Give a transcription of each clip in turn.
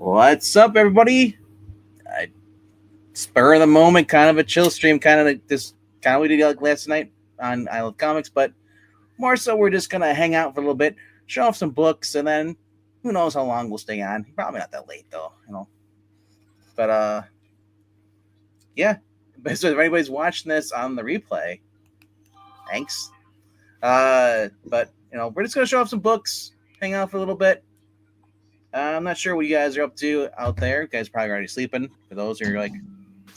What's up, everybody? I, spur of the moment, kind of a chill stream, kind of like this, kind of we did like last night on I Love Comics, but more so we're just gonna hang out for a little bit, show off some books, and then who knows how long we'll stay on. Probably not that late though. But yeah. So if anybody's watching this on the replay, thanks. But we're just gonna show off some books, hang out for a little bit. I'm not sure what you guys are up to out there. You guys are probably already sleeping. For those who are like,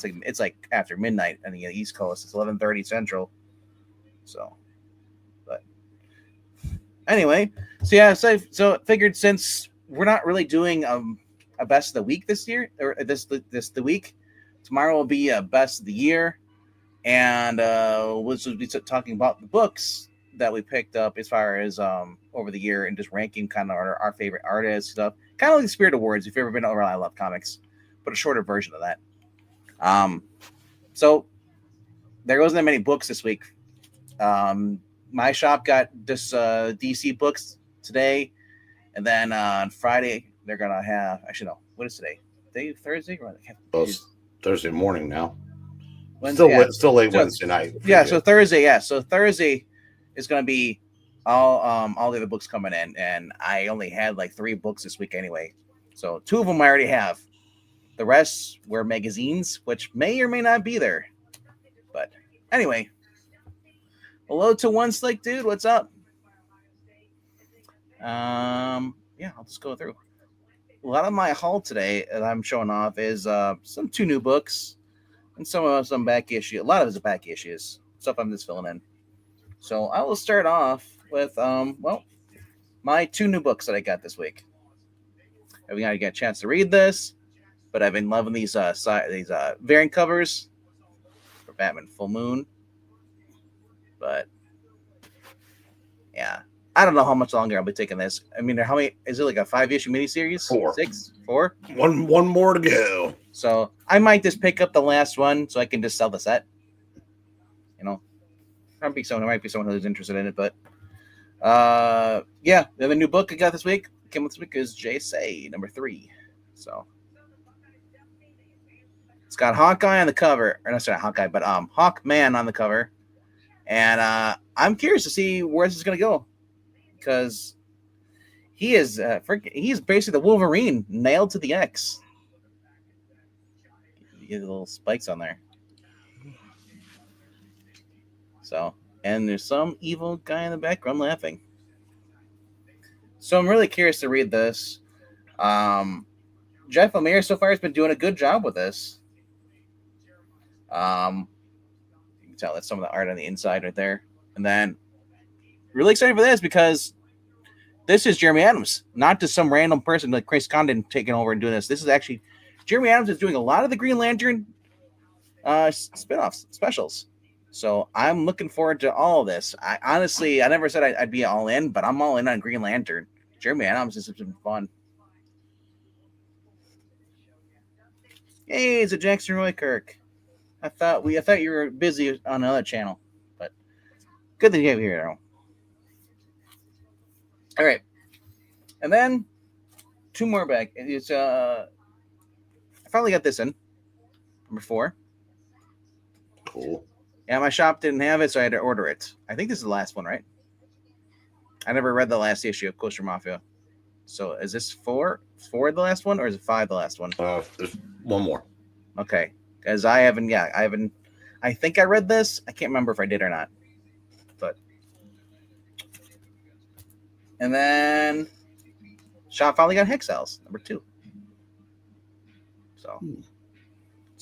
it's like after midnight on the East Coast. It's 11:30 Central. So, but anyway, so I figured since we're not really doing a best of the week this year or this the week, tomorrow will be a best of the year, and we'll just be talking about the books that we picked up as far as over the year and just ranking kind of our favorite artists stuff. Kind of like the Spirit Awards, if you've ever been over I Love Comics, but a shorter version of that. So there wasn't that many books this week. My shop got this DC books today, and then on Friday they're gonna have. Actually, no. What is today? Thursday? Thursday morning now. Wednesday, Still late Wednesday night. Yeah. So Thursday. Yeah. So Thursday is gonna be all the other books coming in, and I only had like 3 books this week anyway. So 2 of them I already have. The rest were magazines, which may or may not be there. But anyway, hello to One Slick Dude. What's up? Yeah, I'll just go through. A lot of my haul today that I'm showing off is some 2 new books and some back issue. A lot of it's back issues, stuff I'm just filling in. So I will start off with my 2 new books that I got this week. I've got to get a chance to read this, but I've been loving these variant covers for Batman Full Moon. But yeah, I don't know how much longer I'll be taking this. I mean, how many is it? Like a 5-issue miniseries? 4. 6? 4? One more to go. So I might just pick up the last one so I can just sell the set. There might be someone who's interested in it, but yeah, the other new book I got this week came this week is Jay Say number 3. So it's got Hawkeye on the cover, or not Hawkeye, but Hawkman on the cover, and I'm curious to see where this is gonna go because he is he's basically the Wolverine nailed to the X. You get the little spikes on there. So, and there's some evil guy in the background laughing. So I'm really curious to read this. Jeff Lemire so far has been doing a good job with this. You can tell that's some of the art on the inside right there. And then really excited for this because this is Jeremy Adams, not just some random person like Chris Condon taking over and doing this. This is actually Jeremy Adams is doing a lot of the Green Lantern spin-offs, specials. So I'm looking forward to all of this. I never said I'd be all in, but I'm all in on Green Lantern. Jeremy Adams has been fun. Hey, it's a Jackson Roy Kirk. I thought you were busy on another channel, but good that you have here now. All right, and then 2 more back. It's I finally got this in number 4. Cool. Yeah, my shop didn't have it, so I had to order it. I think this is the last one, right? I never read the last issue of Coaster Mafia. So is this 4 the last one, or is it 5 the last one? There's one more. Okay, because I haven't. I think I read this. I can't remember if I did or not. But and then shop finally got Hexels number 2. So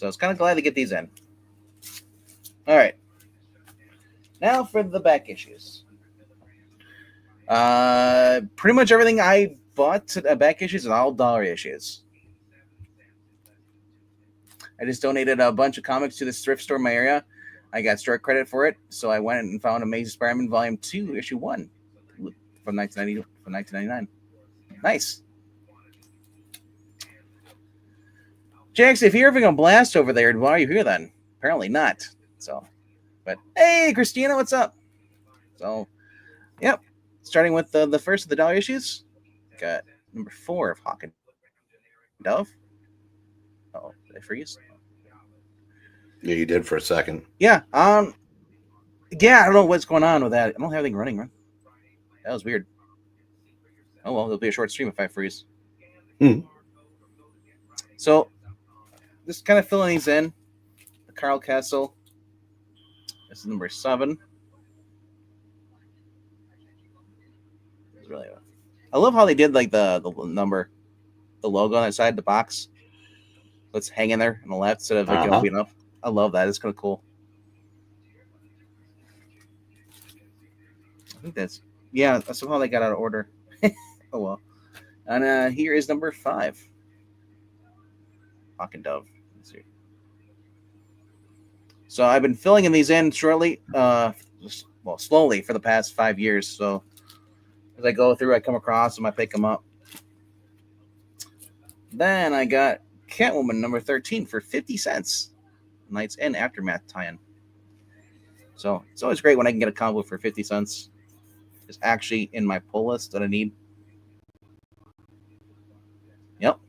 I was kind of glad to get these in. All right. Now for the back issues. Pretty much everything I bought back issues are all dollar issues. I just donated a bunch of comics to this thrift store in my area. I got store credit for it, so I went and found Amazing Spider-Man Volume 2, Issue 1 from 1999. Nice. Jax, if you're having a blast over there, why are you here then? Apparently not. So, but hey, Christina, what's up? So, yep. Starting with the first of the dollar issues, got number 4 of Hawkman. Dove. Oh, did I freeze? Yeah, you did for a second. Yeah. Yeah. I don't know what's going on with that. I don't have anything running, man. That was weird. Oh well, it'll be a short stream if I freeze. Hmm. So, just kind of filling these in. The Carl Castle. This is number 7. It's really. I love how they did like the number, the logo on the side, the box. Let's hang in there on the left instead of like being up. I love that. It's kind of cool. I think that's somehow they got out of order. Oh well. And here is number 5. Hawk and Dove. Let's see. So I've been filling in these in shortly, slowly for the past 5 years. So as I go through, I come across them, I pick them up. Then I got Catwoman number 13 for 50 cents. Night's End Aftermath tie-in. So it's always great when I can get a combo for 50 cents. It's actually in my pull list that I need. Yep.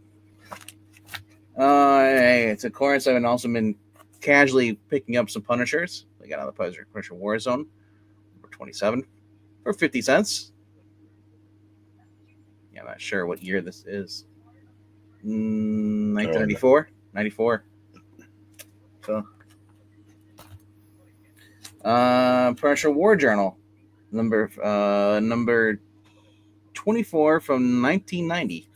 It's of course I've also been casually picking up some Punishers. I got out of the Punisher Warzone number 27 for 50 cents. Yeah, I'm not sure what year this is. 1994. 94. So, Punisher War Journal number 24 from 1990.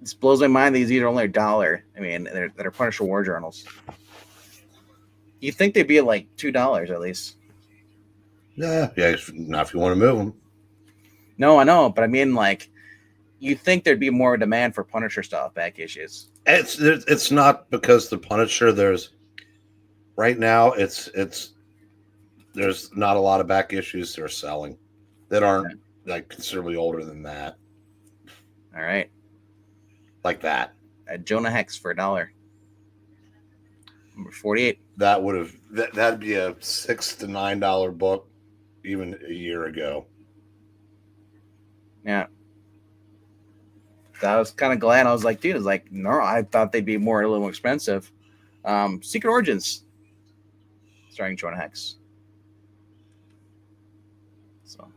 This blows my mind. These are only $1. I mean, they're Punisher War Journals. You'd think they'd be like $2 at least. Yeah. Not if you want to move them. No, I know, but I mean, like, you'd think there'd be more demand for Punisher stuff, back issues. It's not because the Punisher. There's right now. It's there's not a lot of back issues they're selling that aren't like considerably older than that. All right. Like that. Jonah Hex for $1. Number 48. That'd be a $6 to $9 book even a year ago. Yeah. I was kind of glad. I was like, dude, it's like, no, I thought they'd be a little more expensive. Secret Origins, starring Jonah Hex. So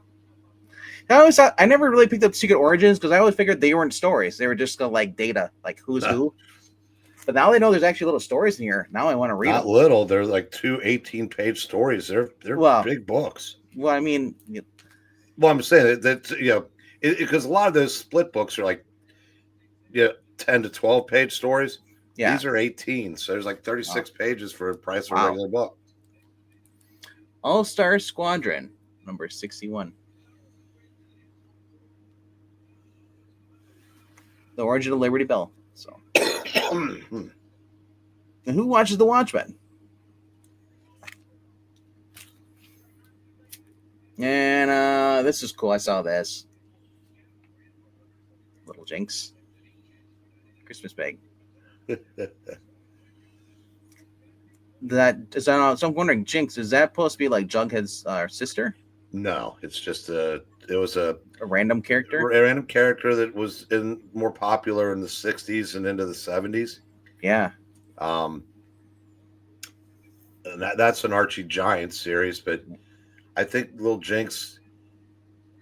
I never really picked up Secret Origins because I always figured they weren't stories. They were just like data, like who's who. But now they know there's actually little stories in here. Now I want to read Not them. little. They're like 2 18-page stories. They're big books. Well, I mean, I'm saying that because a lot of those split books are like 10 to 12 page stories. Yeah. These are 18, so there's like 36 pages for the price of a regular book. All-Star Squadron, number 61. The Origin of Liberty Bell. So, and who watches The Watchmen? And this is cool. I saw this. Little Jinx. Christmas bag. So I'm wondering, Jinx, is that supposed to be like Jughead's sister? No, it's just it was a random character. A random character that was more popular in the 60s and into the 70s. Yeah. And that's an Archie Giant series, but I think Little Jinx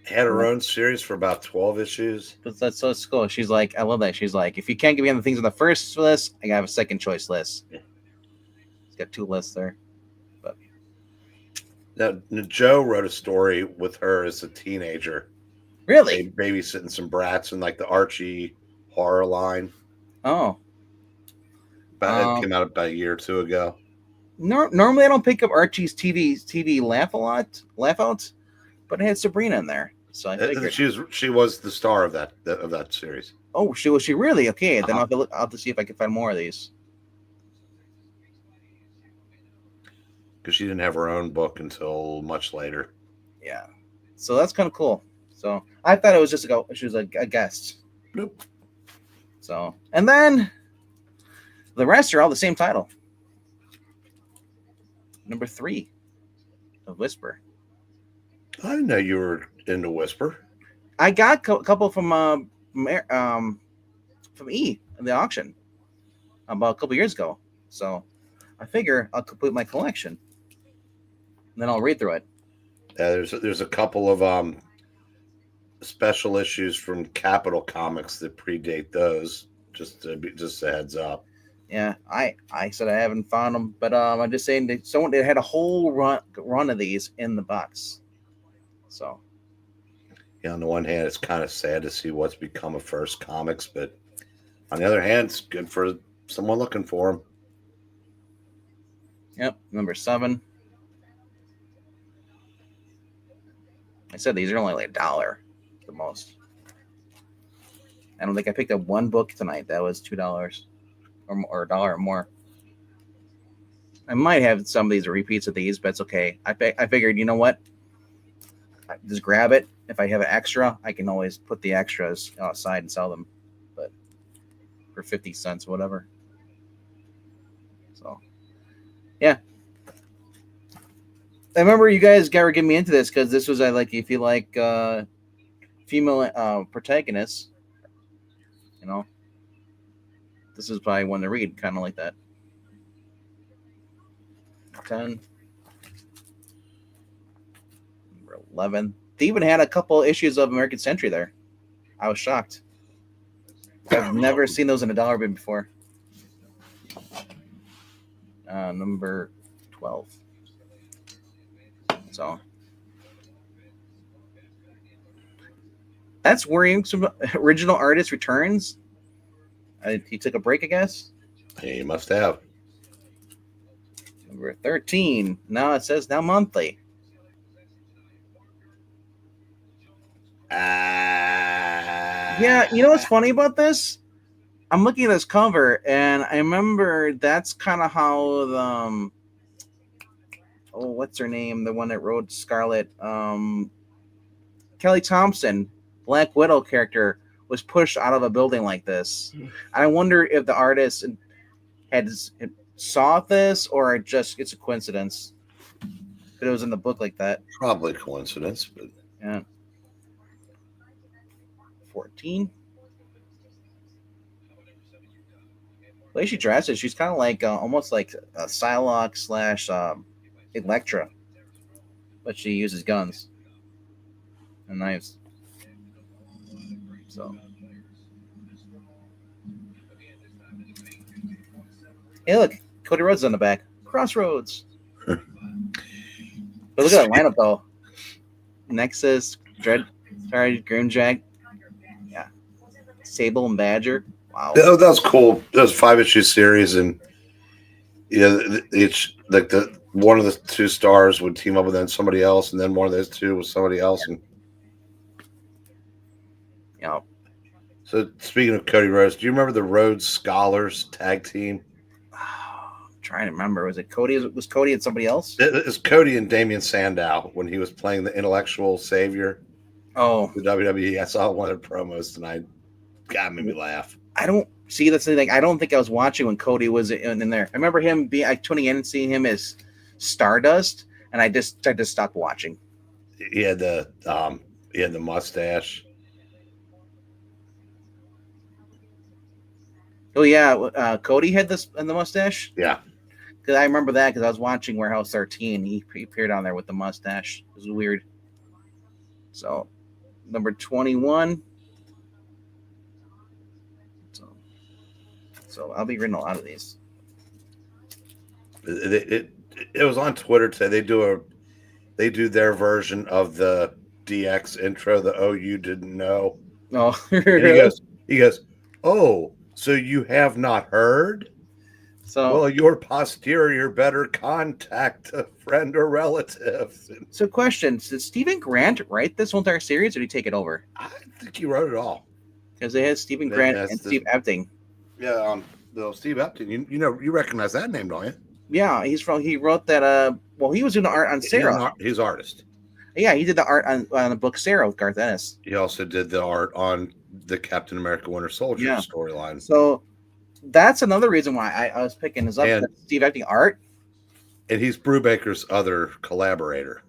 had her own series for about 12 issues. But that's so cool. She's like, I love that. She's like, if you can't give me the things on the first list, I have a second choice list. Yeah. She's got 2 lists there. But now Joe wrote a story with her as a teenager. Really? Babysitting some brats in like the Archie horror line. Oh. It came out about a year or 2 ago. Normally I don't pick up Archie's TV laugh outs, but it had Sabrina in there. So I figured she was the star of that series. Oh, was she really? Okay, then I'll have to see if I can find more of these. Because she didn't have her own book until much later. Yeah, so that's kind of cool. So I thought it was just she was a guest. Nope. So and then the rest are all the same title. Number 3, The Whisper. I didn't know you were into Whisper. I got a couple from E in the auction about a couple years ago. So I figure I'll complete my collection, and then I'll read through it. Yeah, there's a couple of special issues from Capital Comics that predate those. Just a heads up. Yeah, I said I haven't found them, but I'm just saying that someone they had a whole run of these in the box. So Yeah, on the one hand, it's kind of sad to see what's become of First Comics, but on the other hand, it's good for someone looking for them. yep, number 7. I said these are only like $1 the most. I don't think I picked up one book tonight that was $2 or $1 or more. I might have some of these repeats of these, but it's okay. I figured, you know what? Just grab it. If I have an extra, I can always put the extras outside and sell them, but for 50 cents, whatever. So, yeah. I remember you guys were getting me into this because this was if you like female protagonists, you know, this is probably one to read, kind of like that. 10. Number 11. They even had a couple issues of American Century there. I was shocked. I've never seen those in a dollar bin before. Number 12. So that's worrying. Some original artist returns. He took a break, I guess. He must have. Number 13. Now it says now monthly. Yeah, you know what's funny about this? I'm looking at this cover, and I remember that's kind of how the what's her name? The one that wrote Scarlet, Kelly Thompson, Black Widow character, was pushed out of a building like this. And I wonder if the artist saw this or it's a coincidence that it was in the book like that. Probably coincidence, but yeah. 14. The way she dresses, she's kind of like almost like a Psylocke / Electra, but she uses guns and knives. So, hey, look, Cody Rhodes on the back. Crossroads. But look at that lineup though. Nexus, Grimjack, yeah, Sable and Badger. Wow, that was cool. That was a 5-issue series, and each like one of the 2 stars would team up with then somebody else, and then one of those 2 was somebody else. And yeah. So speaking of Cody Rhodes, do you remember the Rhodes Scholars tag team? I'm trying to remember. Was it Cody? Was Cody and somebody else? It was Cody and Damian Sandow when he was playing the intellectual savior. Oh, the WWE. I saw one of the promos tonight. God, made me laugh. I don't see that's the thing. I don't think I was watching when Cody was in there. I remember him tuning in and seeing him as Stardust, and I just stopped watching. He had the mustache. Oh yeah, Cody had this and the mustache. Yeah, because I remember that because I was watching Warehouse 13. He appeared on there with the mustache. It was weird. So, number 21. So I'll be reading a lot of these. It was on Twitter today. They do their version of the DX intro. The you didn't know. Oh, he goes. Oh, so you have not heard? So well, your posterior better contact a friend or relative. So, question: did Stephen Grant write this whole entire series, or did he take it over? I think he wrote it all because it has Stephen Grant and Steve Epting. Yeah, Steve Epting. You recognize that name, don't you? Yeah, he wrote that. Well, he was doing the art on Sarah. He's artist. Yeah, he did the art on the book Sarah with Garth Ennis. He also did the art on the Captain America Winter Soldier storyline. So that's another reason why I was picking this up. Steve Epting art. And he's Brubaker's other collaborator.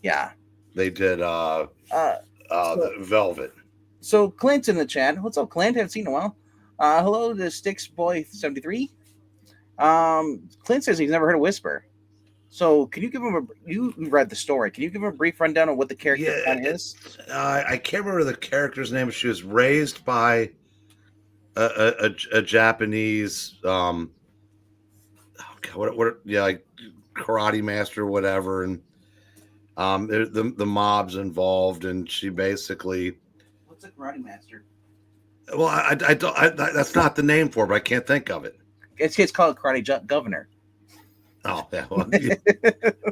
Yeah. They did So, the Velvet. so Clint's in the chat. What's up, Clint? Haven't seen you in a while. Hello to Sticks Boy 73. Clint says he's never heard of Whisper. So can you give him you read the story? Can you give him a brief rundown of what the character Yeah, kind of is? I can't remember the character's name. She was raised by a Japanese what yeah, like karate master or whatever, and the mob's involved, and she basically What's a karate master? well, I don't that's not the name for it, but I can't think of it. It's called Governor. Oh yeah, well,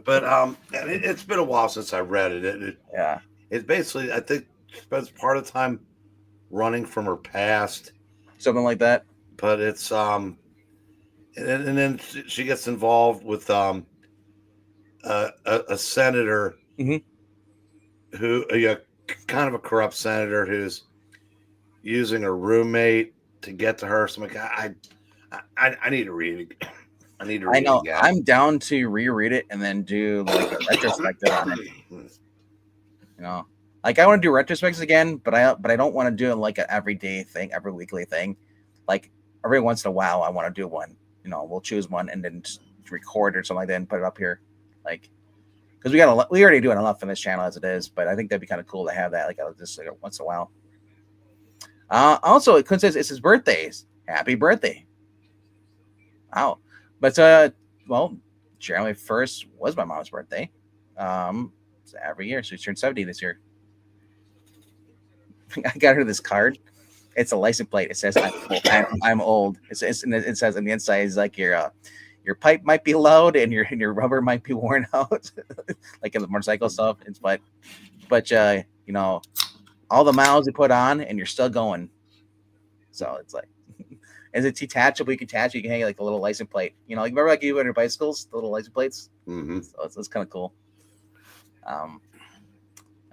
but it's been a while since I read it. Yeah. It's basically, I think, she spends part of the time running from her past, Something like that. but it's and then she gets involved with a senator Mhm. who yeah, kind of a corrupt senator who's using a roommate to get to her. So I'm like, I need to read it. I need to read I know. it again. I'm down to reread it and then do like a retrospective on it. You know, like I want to do retrospectives again, but I don't want to do it like an everyday thing, every weekly thing. Like every once in a while, I want to do one. You know, we'll choose one and then just record or something like that and put it up here, like because we already do enough on this channel as it is. But I think that'd be kind of cool to have that like just like once in a while. Also, it says it's his birthday. Happy birthday! Wow, but well, January 1st was my mom's birthday. So every year, so she turned 70 this year. I got her this card. It's a license plate. It says I'm old. It says on the inside is like your pipe might be loud and your rubber might be worn out, like in the motorcycle stuff. But you know, all the miles you put on and you're still going. So it's like, is it detachable? You can attach. You can hang like a little license plate. You know, like remember like you on your bicycles, the little license plates. Mm-hmm. So it's kind of cool. All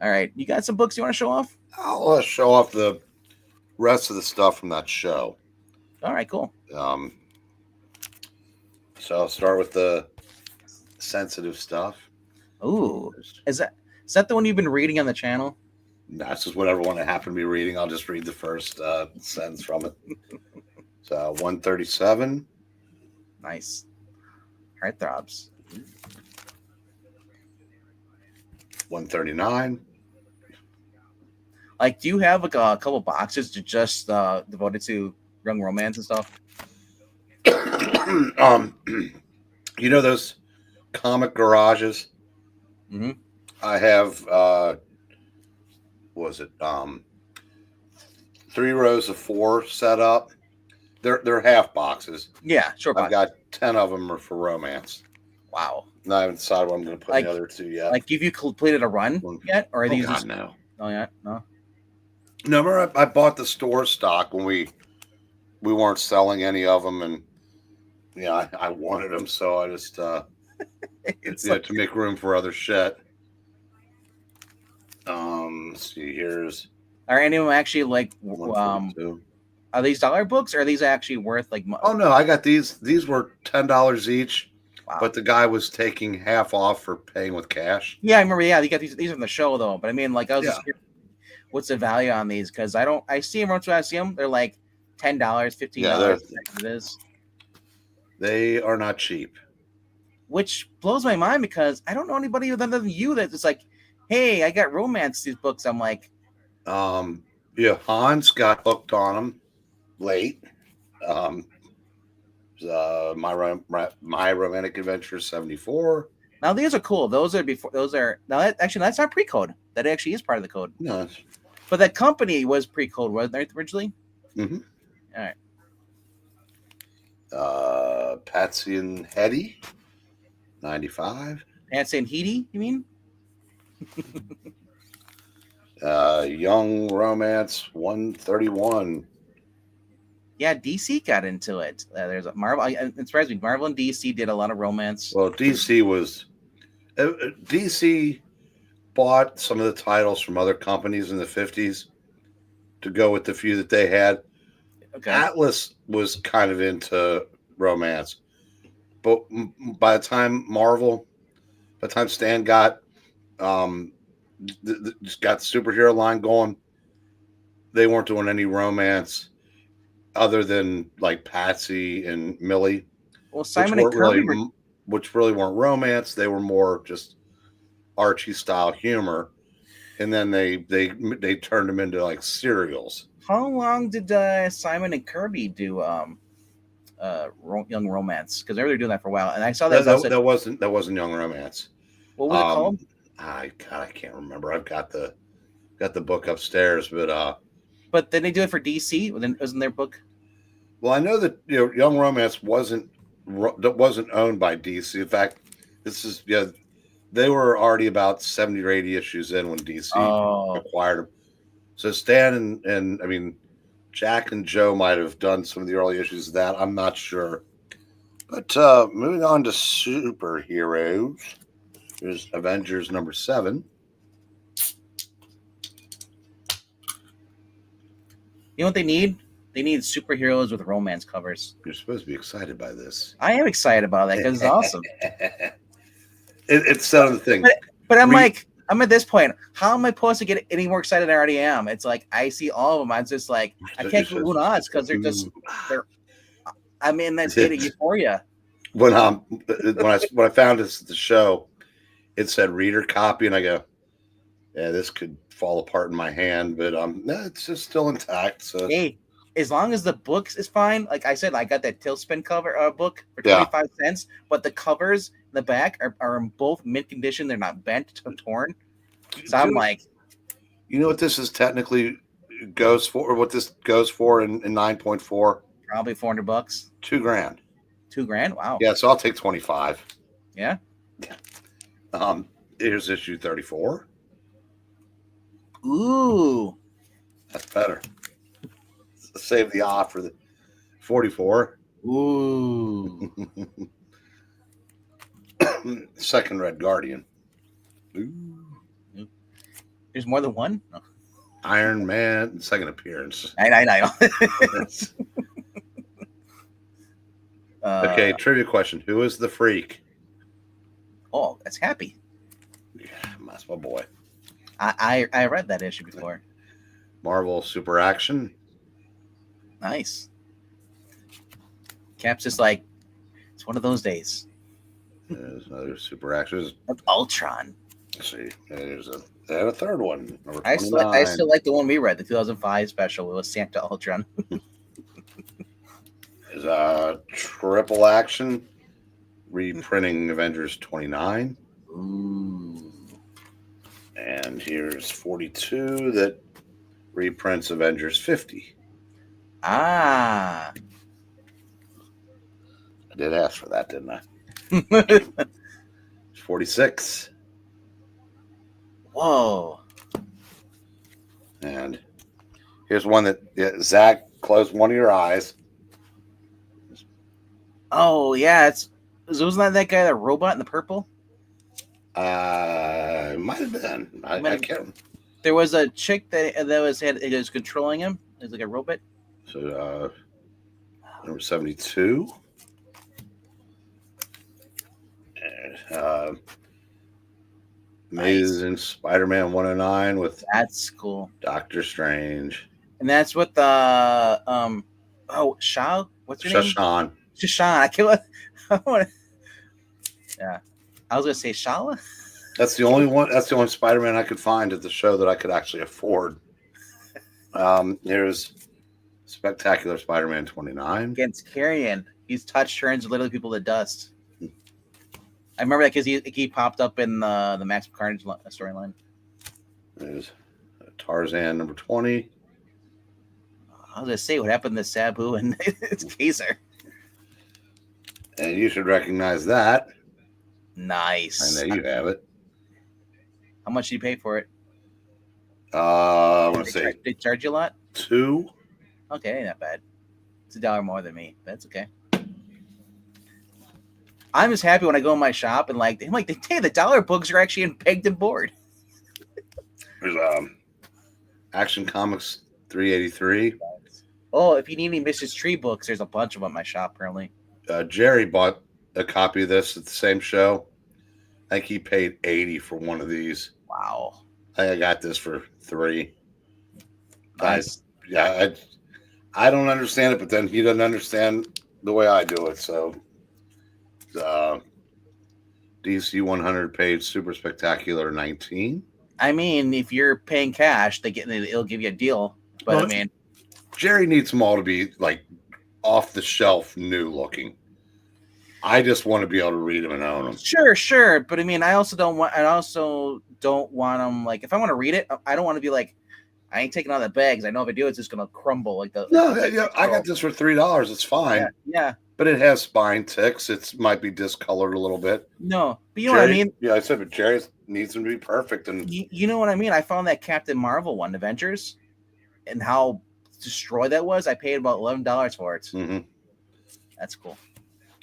right, you got some books you want to show off? I'll show off the rest of the stuff from that show. All right, cool. So I'll start with the sensitive stuff. Ooh, is that the one you've been reading on the channel? No, this is whatever one I happen to be reading. I'll just read the first sentence from it. So 137. Nice. Heartthrobs. 139. Like, do you have like a couple boxes to just devoted to young romance and stuff? You know those comic garages? Mm-hmm. I have was it 3 rows of 4 set up. They're half boxes. Yeah, sure. I've got 10 of them are for romance. Wow. And I haven't decided what I'm going to put in the other 2 yet. Like, have you completed a run yet, or are these? God, no. Oh yeah, no. No, remember I bought the store stock when we weren't selling any of them, and yeah, I wanted them, so I just like, to make room for other shit. Let's see, here's. Are any of them actually like are these dollar books, or are these actually worth like? Oh no, I got these. These were $10 each, wow. But the guy was taking half off for paying with cash. Yeah, I remember. Yeah, you got these are from the show though. But I mean, like I was just curious, what's the value on these? Because I see them once I see them. They're like $10, $15. Yeah, it is. They are not cheap. Which blows my mind because I don't know anybody other than you that's just like, hey, I got romance these books. I'm like, yeah, Hans got hooked on them late. My Romantic Adventure 74. Now these are cool. Those are before. Those are now. That's not pre-code. That actually is part of the code. No, but that company was pre-code, wasn't it originally? Mm-hmm. All right. Patsy and Hetty, 95. Patsy and Hetty, you mean? Young Romance 131. Yeah, DC got into it. There's a Marvel. It surprised me. Marvel and DC did a lot of romance. Well, DC was DC bought some of the titles from other companies in the 50s to go with the few that they had. Okay. Atlas was kind of into romance, but by the time Stan got just got the superhero line going. They weren't doing any romance other than like Patsy and Millie, Well, which Simon and weren't Kirby really were, which really weren't romance. They were more just Archie style humor. And then they turned them into like serials. how long did Simon and Kirby do Young Romance? Because they were doing that for a while, and I saw that was also That wasn't Young Romance. what was it called? I can't remember. I've got the book upstairs, But then they do it for DC. Wasn't their book? well, I know that Young Romance wasn't owned by DC. In fact, this is they were already about 70 or 80 issues in when DC acquired them. So Stan and I mean Jack and Joe might have done some of the early issues of that. I'm not sure. But moving on to superheroes, there's Avengers number 7. You know what they need? They need superheroes with romance covers. You're supposed to be excited by this. I am excited about that because it's awesome. It's set on the thing. But I'm like, I'm at this point. How am I supposed to get any more excited than I already am? It's like I see all of them. I'm just like, I can't go on because they're. I'm in that state of euphoria. When I found this at the show, it said reader copy, and I go, yeah, this could fall apart in my hand, but it's just still intact. So hey, as long as the books is fine, like I said, I got that Tailspin cover book for 25 cents, but the covers in the back are in both mint condition. They're not bent or torn. So I'm like, you know what this is technically goes for, or what this goes for in 9.4? Probably $400. $2,000. $2,000. Wow. Yeah, so I'll take 25. Yeah. Here's issue 34. Ooh, that's better. Save the off for the 44. Ooh. Second Red Guardian. Ooh. There's more than one? No. Iron Man, second appearance. I know. Okay, trivia question. Who is the Freak? Oh, that's Happy. Yeah, that's my boy. I read that issue before. Marvel Super Action. Nice. Cap's just like, it's one of those days. There's another Super Action. Ultron. Let's see. There's a third one. I still like the one we read, the 2005 special. It was Santa Ultron. There's a Triple Action reprinting Avengers 29. Ooh. And here's 42 that reprints Avengers 50. Ah. I did ask for that, didn't I? 46. Whoa. And here's one that Zach closed one of your eyes. Oh, yeah. Wasn't that guy, that robot in the purple? Might have been. I can't. There was a chick that was controlling him. It was like a robot. So number 72. Amazing Spider-Man 109 with that's cool. Doctor Strange. And that's with the Shao. What's your name? Shashan. Yeah. I was gonna say Shala. That's the only one. That's the only Spider-Man I could find at the show that I could actually afford. Here's Spectacular Spider-Man 29 against Carrion. He's touched turns literally people to dust. I remember that because he popped up in the Max Carnage storyline. There's Tarzan number 20. I was gonna say what happened to Sabu and it's Kaiser. And you should recognize that. Nice. I know you have it. How much did you pay for it? I want to say they charge you a lot. $2. Okay, not bad. It's $1 more than me. That's okay. I'm just happy when I go in my shop and I'm like, hey, the dollar books are actually in pegged and board. There's Action Comics 383. Oh, if you need any Mrs. Tree books, there's a bunch of them in my shop currently. Jerry bought a copy of this at the same show. I think he paid $80 for one of these. Wow. I got this for $3. Nice. I don't understand it, but then he doesn't understand the way I do it. So, uh, DC 100 page Super Spectacular 19. I mean, if you're paying cash, it'll give you a deal. But Well, I mean, Jerry needs them all to be like off the shelf, new looking. I just want to be able to read them and own them. sure. But I mean, I also don't want them like if I want to read it, I don't want to be like, I ain't taking all the bags. I know if I do, it's just gonna crumble like the. No, I got this for $3. It's fine. Yeah. But it has spine ticks. It might be discolored a little bit. No, but you know what I mean. Yeah, I said, but Jerry needs them to be perfect. And you know what I mean. I found that Captain Marvel one, Avengers, and how destroyed that was. I paid about $11 for it. Mm-hmm. That's cool.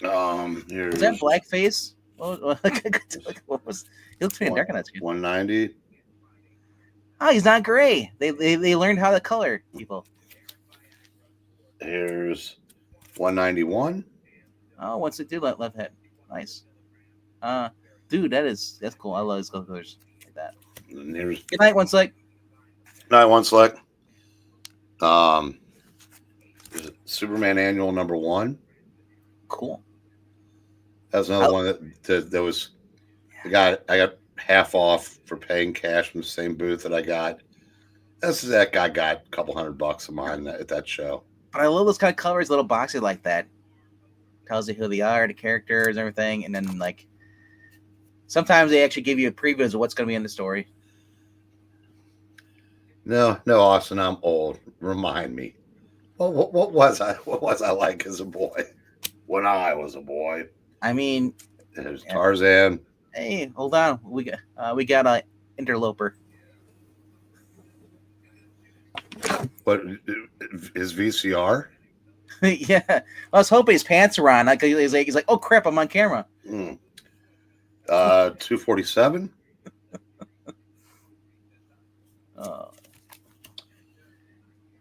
Is that blackface? What was? He looks pretty dark on that screen. 190. Oh, he's not gray. They learned how to color people. Here's 191. Oh, what's it do? Left head. Nice. Dude, that's cool. I love these colors like that. And here's Good night, One Select. Night One Select. Superman Annual #1. Cool. That's another one that was. I got half off for paying cash from the same booth that I got. That guy got a couple $100 of mine at that show. But I love those kind of colors, little boxes like that. Tells you who they are, the characters, everything, and then like sometimes they actually give you a preview of what's going to be in the story. No, Austin, I'm old. Remind me. Well, what was I? What was I like as a boy? When I was a boy. I mean, there's Tarzan. Hey, hold on. We got a interloper. What his VCR? Yeah, I was hoping his pants were on. Like he's like, oh crap, I'm on camera. 247.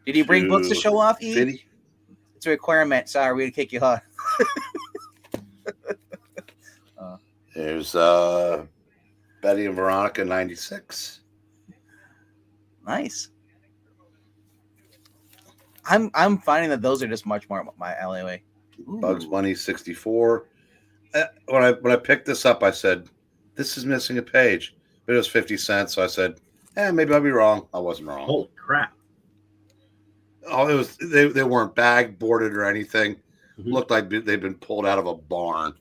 Did you bring books to show off? E? It's a requirement. Sorry, we'd kick you off. There's Betty and Veronica 96. Nice. I'm finding that those are just much more my alleyway. Bugs Bunny 64. When I picked this up, I said, "This is missing a page." But it was 50 cents, so I said, maybe I'll be wrong. I wasn't wrong. Holy crap! Oh, it was they weren't bag boarded or anything. Mm-hmm. Looked like they'd been pulled out of a barn.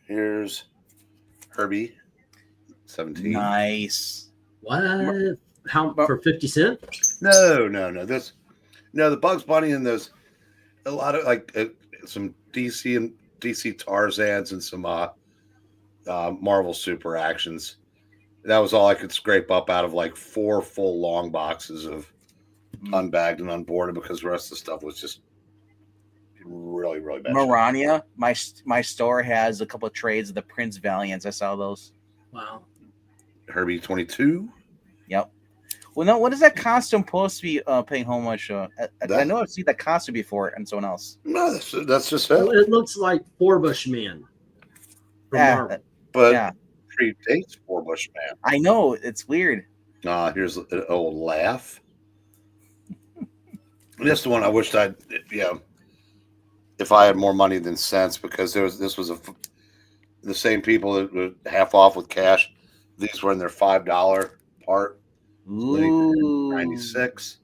Here's Herbie 17. Nice. What? How for 50 cents? No. The Bugs Bunny and those a lot of like some DC Tarzans and some Marvel Super Actions. That was all I could scrape up out of like 4 full long boxes of unbagged and unboarded because the rest of the stuff was just really, really bad. Marania, my store has a couple of trades of the Prince Valiants. I saw those. Wow. Herbie 22. Yep. Well, no, what is that costume supposed to be paying how much? I know I've seen that costume before and someone else. No, that's just it. It looks like Forbush Man. But predates Forbush Man. I know, it's weird. Here's an old laugh. This is the one I wished I'd, if I had more money than sense, because this was the same people that were half off with cash. These were in their $5 part. Ooh. 96.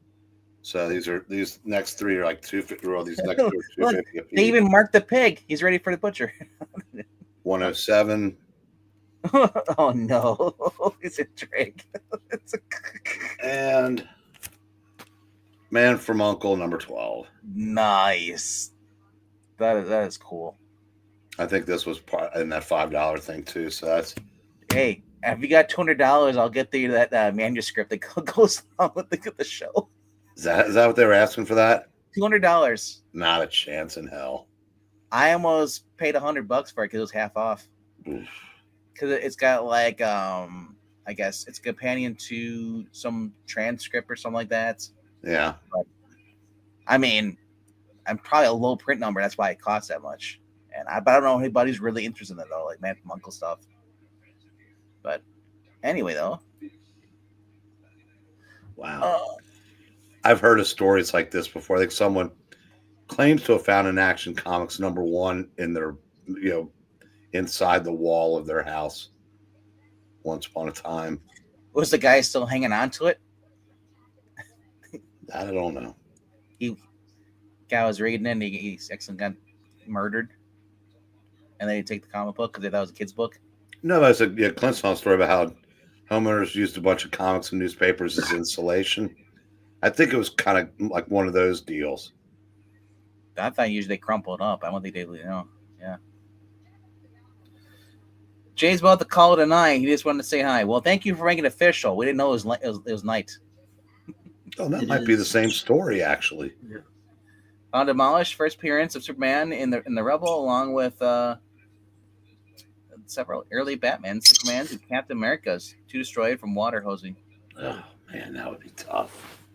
So these next 3 are like 250. Or these next 2 are 250. They even marked the pig. He's ready for the butcher. 107. Oh no, it's a Drake. And Man from Uncle #12. Nice. That is cool. I think this was part in that $5 thing too. So that's. Hey, if you got $200, I'll get you that manuscript that goes along with the show. Is that what they were asking for that? $200. Not a chance in hell. I almost paid $100 for it because it was half off. Because it's got like I guess it's a companion to some transcript or something like that. Yeah. But, I mean, I'm probably a low print number. That's why it costs that much. But I don't know if anybody's really interested in it though, like Man from Uncle stuff. But anyway, though, Wow. I've heard of stories like this before. I think someone claims to have found an Action Comics #1 in their, inside the wall of their house once upon a time. Was the guy still hanging on to it? I don't know. Guy was reading it and he accidentally got murdered. And then he take the comic book because they thought it was a kid's book. No, that's a Clint's story about how homeowners used a bunch of comics and newspapers as insulation. I think it was kind of like one of those deals. I thought usually they crumpled up. I don't think they, yeah. Jay's about to call it a night. He just wanted to say hi. Well, thank you for making it official. We didn't know it was night. Oh, that might be the same story, actually. Yeah. Found demolished. First appearance of Superman in the Rebel, along with several early Batman, Supermans, and Captain Americas. 2 destroyed from water hosing. Oh man, that would be tough.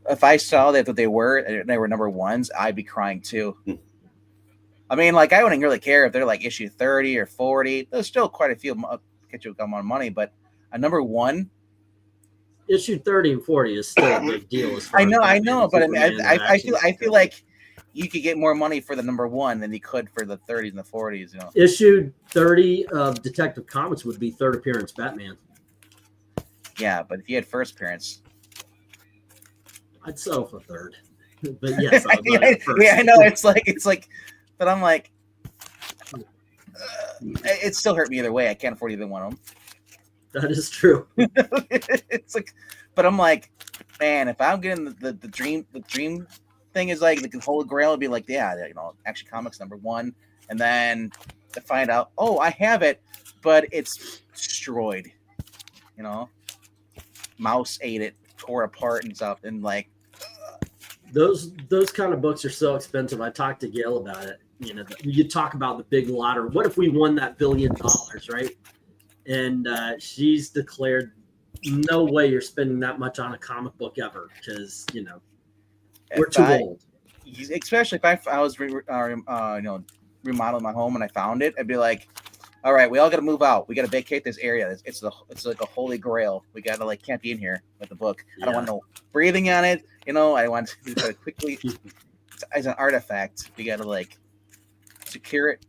If I saw that they were #1s, I'd be crying too. I mean, like, I wouldn't really care if they're like issue 30 or 40. There's still quite a few get you a amount of money, but a #1. Issue 30 and 40 is still a big deal. As far I know, but I feel like you could get more money for the #1 than you could for the 30s and the 40s. Issue 30 of Detective Comics would be third appearance Batman. Yeah, but if you had first appearance, I'd settle for third. But yes, I would I know it's like, but I'm like, it still hurt me either way. I can't afford either one of them. That is true. It's like, but I'm like, man, if I'm getting the dream thing is like the Holy Grail would be like, Action Comics #1, and then to find out, oh, I have it, but it's destroyed. Mouse ate it, tore apart and stuff, and like those kind of books are so expensive. I talked to Gail about it. You talk about the big lottery. What if we won that $1 billion, right? And she's declared, no way you're spending that much on a comic book ever, because we're too old. Especially if I was remodeling my home and I found it, I'd be like, all right, we all got to move out. We got to vacate this area. It's like a holy grail. We got to can't be in here with the book. Yeah. I don't want no breathing on it. I want to quickly as an artifact. We got to secure it.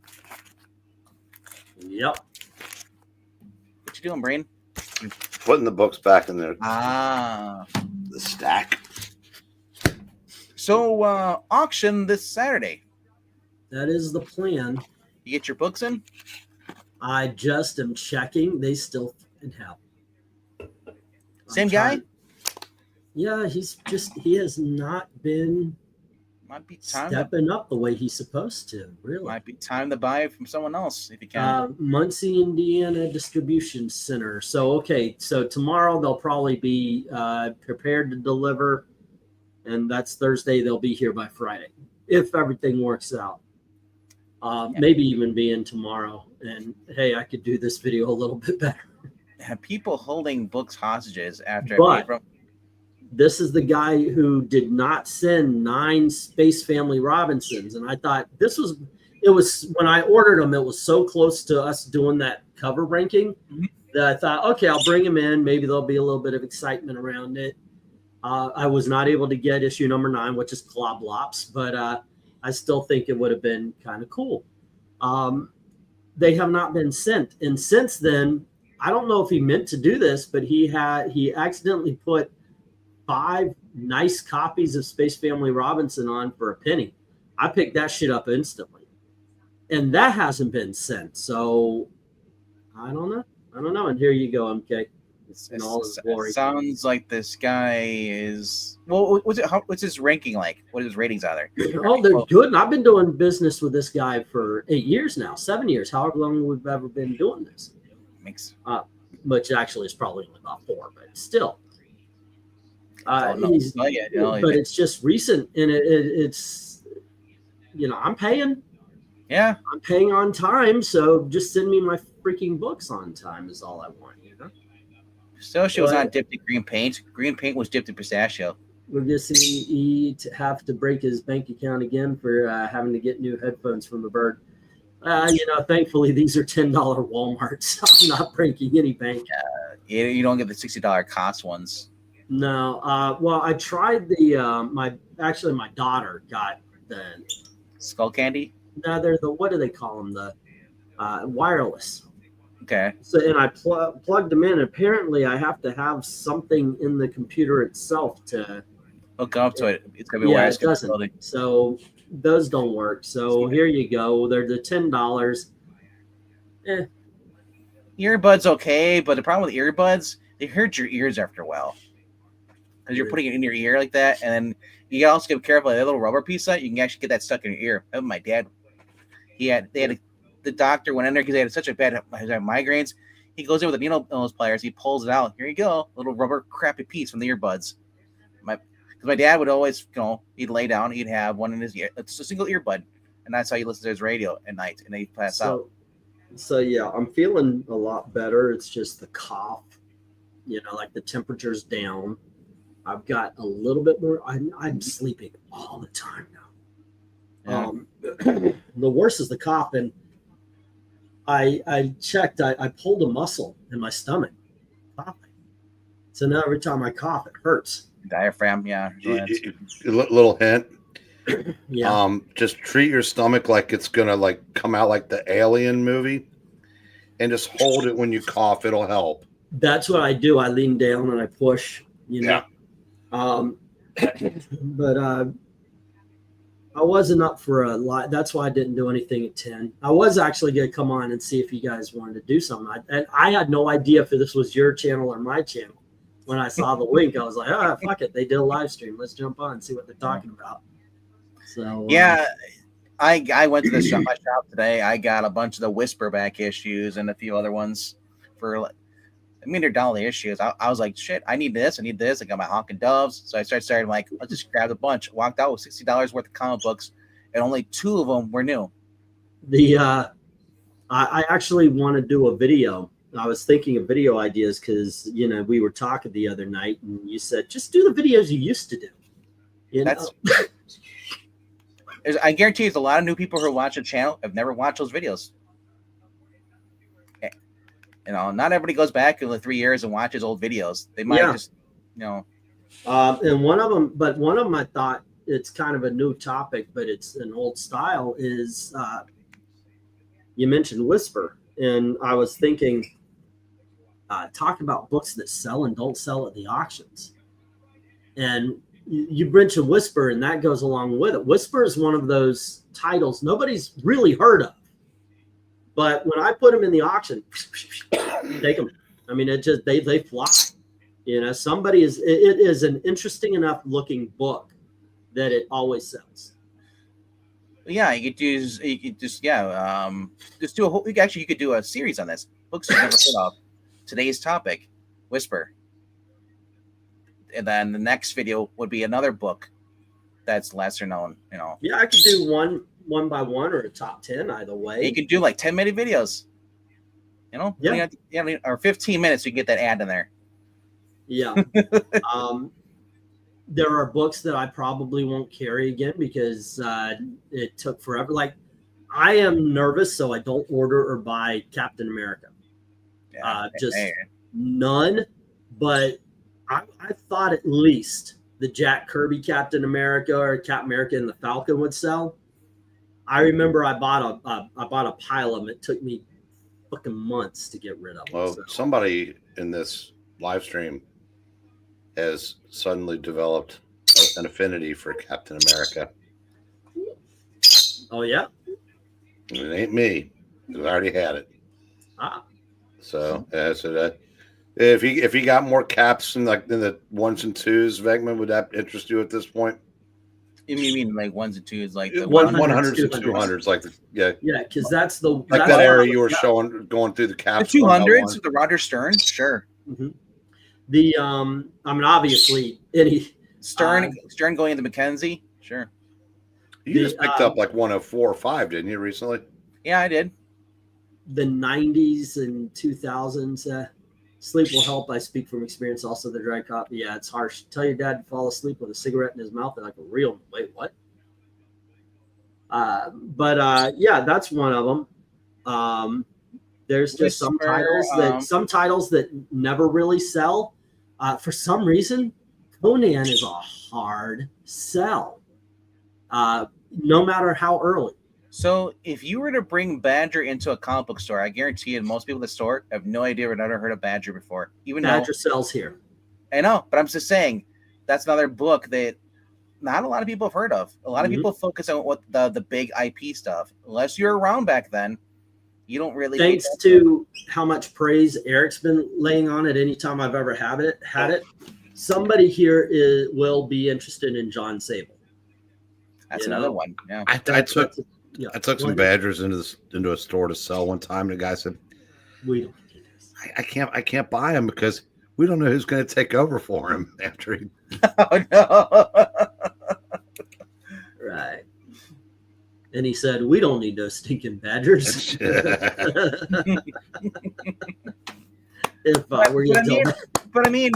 Yep. What you doing, Breen? Putting the books back in there. The stack. So auction this Saturday. That is the plan. You get your books in? I just am checking. They still have. Same guy? Yeah, he has not been might be time stepping up the way he's supposed to. Really, might be time to buy it from someone else if you can. Muncie, Indiana Distribution Center. So tomorrow they'll probably be prepared to deliver, and that's Thursday. They'll be here by Friday if everything works out. Maybe even be in tomorrow. And hey, I could do this video a little bit better. Have people holding books hostages after? This is the guy who did not send 9 Space Family Robinsons, and I thought it was when I ordered them, it was so close to us doing that cover ranking that I thought, okay, I'll bring them in. Maybe there'll be a little bit of excitement around it. I was not able to get issue number 9, which is Cloblops, but I still think it would have been kind of cool. They have not been sent. And since then, I don't know if he meant to do this, but he accidentally put 5 nice copies of Space Family Robinson on for a penny. I picked that shit up instantly. And that hasn't been sent. So I don't know. And here you go, MK. In all his glory. It sounds like this guy is what's his ranking like? What is his ratings out there? Oh, they're good. And I've been doing business with this guy for 8 years now, 7 years, however long we've ever been doing this. Which actually is probably about 4, but still. But it's just recent, and it's I'm paying. Yeah, I'm paying on time, so just send me my freaking books on time is all I want. Pistachio was not dipped in green paint. Green paint was dipped in pistachio. We're just going to have to break his bank account again for having to get new headphones from the bird. Thankfully, these are $10 Walmarts. I'm not breaking any bank. You don't get the $60 cost ones. No. Well, I tried the my daughter got the Skull candy. no, they're the what do they call them, the wireless. Okay. So and I plugged them in. Apparently, I have to have something in the computer itself to Hook up to it. It's gonna be yeah, wireless it doesn't. capability. So those don't work. So here you go. They're the $10. Earbuds okay, but the problem with earbuds, they hurt your ears after a while because you're putting it in your ear like that, and then you gotta also be careful. That little rubber piece that you can actually get that stuck in your ear. That was my dad. The doctor went in there because they had such a bad migraines. He goes in with a needle nose pliers. He pulls it out. Here you go, little rubber crappy piece from the earbuds. Because my dad would always, he'd lay down, he'd have one in his ear. It's a single earbud, and that's how he listens to his radio at night, and then he'd pass out. So yeah, I'm feeling a lot better. It's just the cough, like the temperature's down. I've got a little bit more. I'm sleeping all the time now. Yeah. The worst is the cough, and I checked. I pulled a muscle in my stomach, coughing. So now every time I cough, it hurts. Diaphragm, yeah. Little hint. Yeah. Just treat your stomach like it's gonna come out like the Alien movie, and just hold it when you cough. It'll help. That's what I do. I lean down and I push. Yeah. But I wasn't up for a lot. That's why I didn't do anything at 10. I was actually going to come on and see if you guys wanted to do something. I had no idea if this was your channel or my channel. When I saw the link, I was like, oh, fuck it. They did a live stream. Let's jump on and see what they're talking about. So yeah, I went to my shop today. I got a bunch of the Whisper back issues and a few other ones for they're dollar issues. I was like, shit, I need this. I got my Hawk and Doves. So I started like, let's just grab a bunch. Walked out with $60 worth of comic books, and only 2 of them were new. I actually want to do a video. I was thinking of video ideas because we were talking the other night, and you said just do the videos you used to do. I guarantee there's a lot of new people who watch the channel have never watched those videos. Not everybody goes back in 3 years and watches old videos. They might just, And one of them I thought it's kind of a new topic, but it's an old style is you mentioned Whisper. And I was thinking, talk about books that sell and don't sell at the auctions. And you mentioned Whisper, and that goes along with it. Whisper is one of those titles nobody's really heard of. But when I put them in the auction, take them. I mean, it just they fly. It is an interesting enough looking book that it always sells. Yeah, you could do a whole. You could do a series on this. Books you've never heard of. Today's topic, Whisper. And then the next video would be another book that's lesser known. Yeah, I could do one by one or a top 10 either way. You can do like 10-minute videos. Or 15 minutes. You can get that ad in there. Yeah. There are books that I probably won't carry again because it took forever. Like, I am nervous, so I don't order or buy Captain America. None. But I thought at least the Jack Kirby Captain America or Captain America and the Falcon would sell. I remember I bought a pile of them. It took me fucking months to get rid of them. Well, somebody in this live stream has suddenly developed an affinity for Captain America. Oh yeah, it ain't me. I already had it. So if he got more caps in the 1s and 2s, Vegman, would that interest you at this point? You mean like 1s and 2s, like the 100s and 200s, yeah, because that's the that area you were showing going through the caps. The 200s with the Roger Stern, sure. Mm-hmm. The I mean, obviously, Stern going into Mackenzie, sure. You just picked up like 104 or 5, didn't you, recently? Yeah, I did. The 90s and 2000s. Sleep will help. I speak from experience. Also, the dry copy. Yeah, it's harsh. Tell your dad to fall asleep with a cigarette in his mouth like a real. Wait, what? Yeah, that's one of them. There's just some titles that never really sell. For some reason, Conan is a hard sell, no matter how early. So if you were to bring Badger into a comic book store, I guarantee you most people in the store have no idea or never heard of Badger before. Even Badger sells here. I know, but I'm just saying that's another book that not a lot of people have heard of. A lot of people focus on what the big IP stuff. Unless you're around back then, you don't really. Thanks to how much praise Eric's been laying on it anytime I've ever had it. Somebody here will be interested in John Sable. That's another one. Yeah, I took some Badgers into a store to sell one time, and the guy said, "We don't do this. I can't buy him because we don't know who's going to take over for him after he." Oh no! Right. And he said, "We don't need those stinking Badgers." But I mean,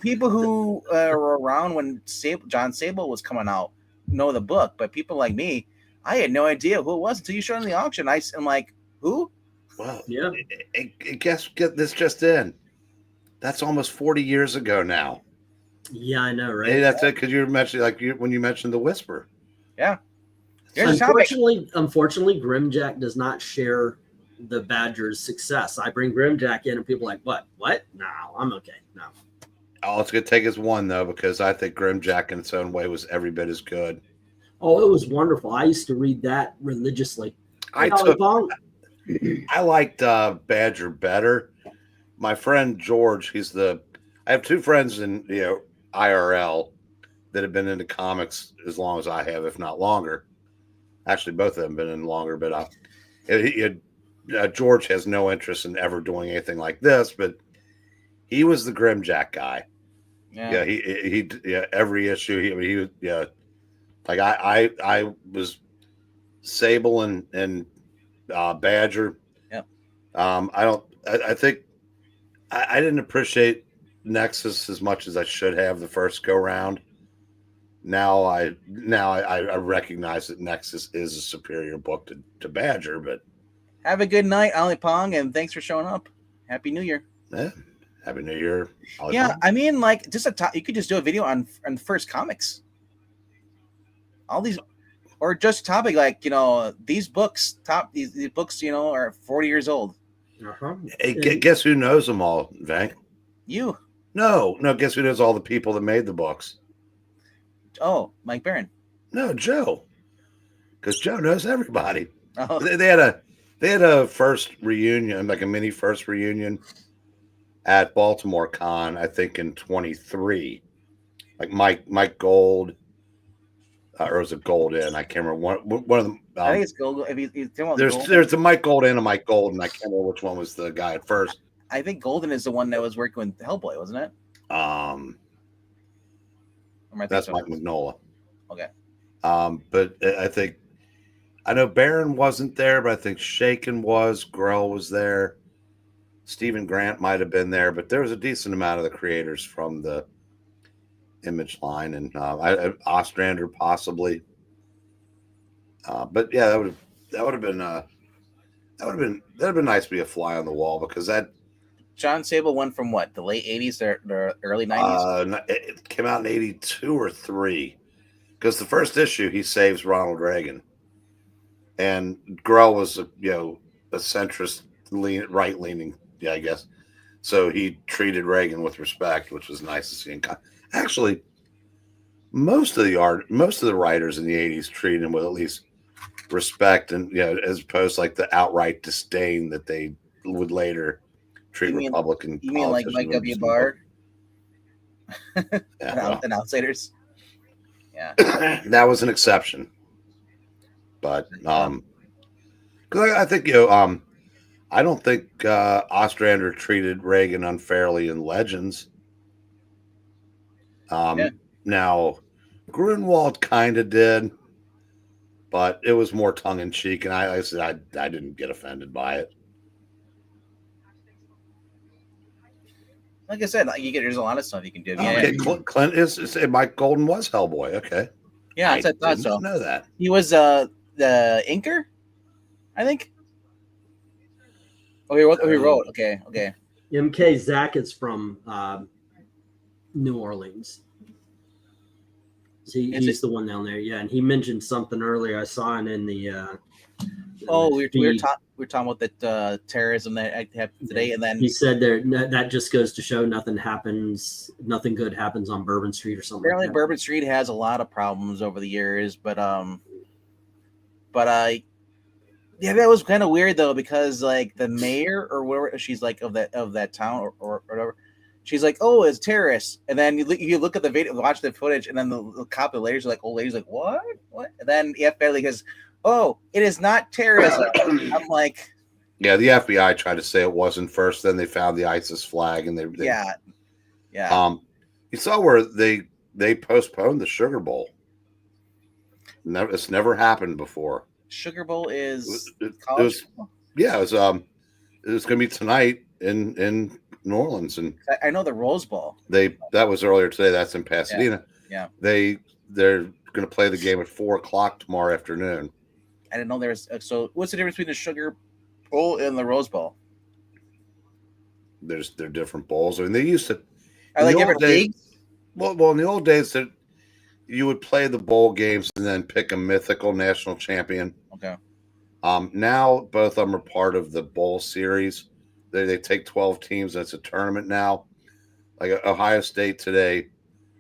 people who were around when John Sable was coming out know the book, but people like me, I had no idea who it was until you showed in the auction. I'm like, who? Well, yeah. Get this just in. That's almost 40 years ago now. Yeah, I know, right? Hey, that's it, because you mentioned when you mentioned the Whisper. Yeah. Unfortunately, Grimjack does not share the Badgers' success. I bring Grimjack in, and people are like, "What? What? No, I'm okay. No." All it's going to take is one, though, because I think Grimjack in its own way was every bit as good. Oh, it was wonderful. I used to read that religiously. I liked Badger better. My friend George, I have two friends in IRL that have been into comics as long as I have, if not longer. Actually, both of them have been in longer, but George has no interest in ever doing anything like this, but he was the Grimjack guy. Yeah, he every issue he was like I was Sable and Badger. Yeah. I think I didn't appreciate Nexus as much as I should have the first go round. Now I recognize that Nexus is a superior book to Badger, but have a good night, Ollie Pong, and thanks for showing up. Happy New Year. Yeah. Happy New Year. Ollie yeah, Pong. I mean, like, just you could just do a video on the first comics. All these, or just topic like these books. These books, are 40 years old. Uh-huh. Hey, guess who knows them all, Vank? You. No. Guess who knows all the people that made the books? Oh, Mike Barron. No, Joe. Because Joe knows everybody. Oh. They had a first reunion, like a mini first reunion at Baltimore Con, I think in 23. Like Mike Gold, or was it Gold in? I can't remember one of them. I think it's Gold. There's a Mike Gold and a Mike Golden. I can't remember which one was the guy at first. I think Golden is the one that was working with Hellboy, wasn't it? That's Mike Mignola. Okay. But I know Barron wasn't there, but I think Shaken was. Grell was there. Stephen Grant might have been there, but there was a decent amount of the creators from the Image line, and Ostrander possibly. But yeah, that would have been nice to be a fly on the wall, because that John Sable went from what, the late 80s or the early 90s? It came out in 82 or 3, because the first issue he saves Ronald Reagan, and Grell was a centrist, right leaning, I guess. So he treated Reagan with respect, which was nice to see. Actually, most of the writers in the 80s treated him with at least respect, and as opposed to like the outright disdain that they would later treat Republican. You mean like Mike W. Barr? And Outsiders? Yeah. That was an exception. But because I think I don't think Ostrander treated Reagan unfairly in Legends. Now, Grunwald kind of did, but it was more tongue in cheek, and I didn't get offended by it. Like I said, there's a lot of stuff you can do. Okay, Clint is Mike Golden was Hellboy. Okay. Yeah, I thought so. Know that he was the inker, I think. Oh, he wrote. Okay. MK Zack is from New Orleans. He's the one down there. Yeah, and he mentioned something earlier. I saw it in the. We were talking about that terrorism that happened today, and then he said that just goes to show nothing good happens on Bourbon Street or something. Apparently, like that. Bourbon Street has a lot of problems over the years, but yeah, that was kind of weird though, because like the mayor or whatever, she's like of that town or whatever. She's like, oh, it's terrorists. And then you look at the video, watch the footage, and then the cop, the ladies are like, old ladies like, what? And then the FBI goes, oh, it is not terrorism. I'm like, yeah, the FBI tried to say it wasn't first. Then they found the ISIS flag, and they yeah. You saw where they postponed the Sugar Bowl. It's never happened before. Sugar Bowl is college. It was going to be tonight in New Orleans, and I know the Rose Bowl. That was earlier today. That's in Pasadena. Yeah. They're going to play the game at 4:00 tomorrow afternoon. I didn't know there's. So what's the difference between the Sugar Bowl and the Rose Bowl? They're different bowls. I mean, they used to. Are they different leagues? Well, in the old days, that you would play the bowl games and then pick a mythical national champion. Okay. Now both of them are part of the bowl series. They take 12 teams, and it's a tournament now. Like Ohio State today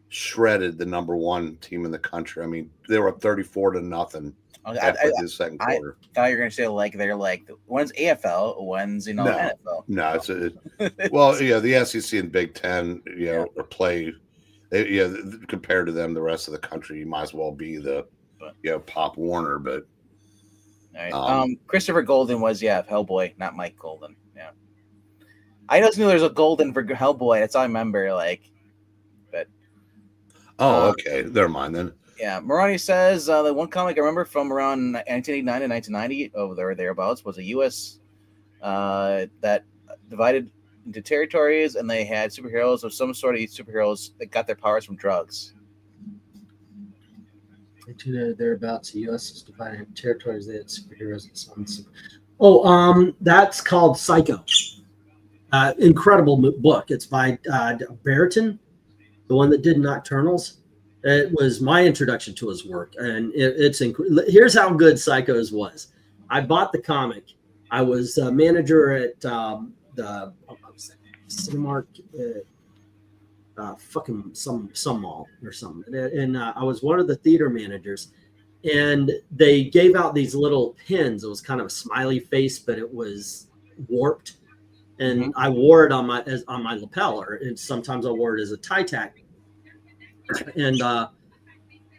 shredded the number 1 team in the country. I mean, they were up 34-0 after the second quarter. I thought you were going to say like they're like one's AFL, one's NFL. No, the SEC and Big Ten, or play. Compared to them, the rest of the country, you might as well be the Pop Warner. But Christopher Golden was Hellboy, not Mike Golden. Yeah. I just knew there's a Golden for Hellboy. That's all I remember. Okay, never mind then. Yeah, Marani says the one comic I remember from around 1989 to 1990, over or thereabouts, was a U.S. That divided into territories, and they had superheroes of some sort of superheroes that got their powers from drugs. Thereabouts, U.S. is divided into territories. They had superheroes and some. That's called Psycho. Incredible book. It's by Barrington, the one that did Nocturnals. It was my introduction to his work, and here's how good Psychos was. I bought the comic. I was a manager at the Cinemark, fucking some mall or something, and I was one of the theater managers. And they gave out these little pins. It was kind of a smiley face, but it was warped. And I wore it on my lapel, and sometimes I wore it as a tie tack. And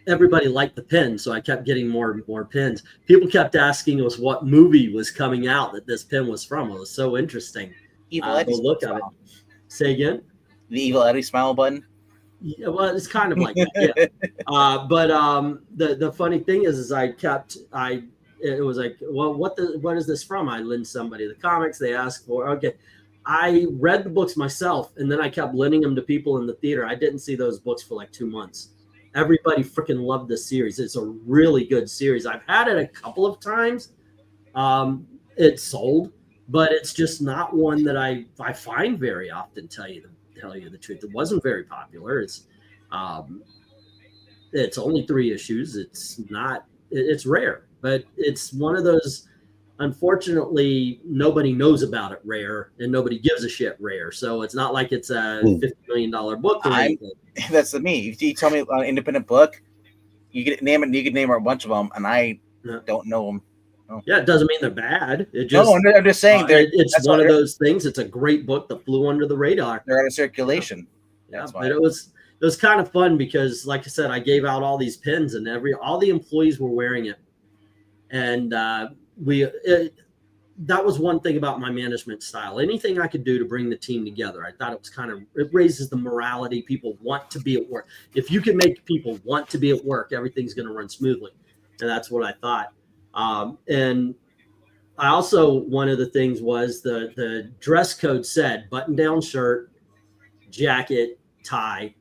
everybody liked the pin, so I kept getting more and more pins. People kept asking us what movie was coming out that this pin was from. It was so interesting. Evil Eddie look at it. Say again? The Evil Eddie smile button? Yeah, well, it's kind of like that, yeah. But the funny thing is it was like, well, what is this from? I lend somebody the comics. They asked for, okay. I read the books myself, and then I kept lending them to people in the theater. I didn't see those books for like 2 months. Everybody freaking loved this series. It's a really good series. I've had it a couple of times. It's sold, but it's just not one that I find very often. Tell you the truth, it wasn't very popular. It's only 3 issues. It's rare, but it's one of those. Unfortunately, nobody knows about it rare, and nobody gives a shit rare. So it's not like it's a $50 million book. That's me. If you tell me an independent book, you could name it. You could name a bunch of them, and I don't know them. No. Yeah, it doesn't mean they're bad. I'm just saying it's one of those things. It's a great book that flew under the radar. They're out of circulation. Yeah, but it was kind of fun because, like I said, I gave out all these pins, and all the employees were wearing it, and that was one thing about my management style. Anything I could do to bring the team together, I thought it raises the morality. People want to be at work. If you can make people want to be at work, everything's going to run smoothly. And that's what I thought. And I also, one of the things was the dress code said button-down shirt, jacket, tie,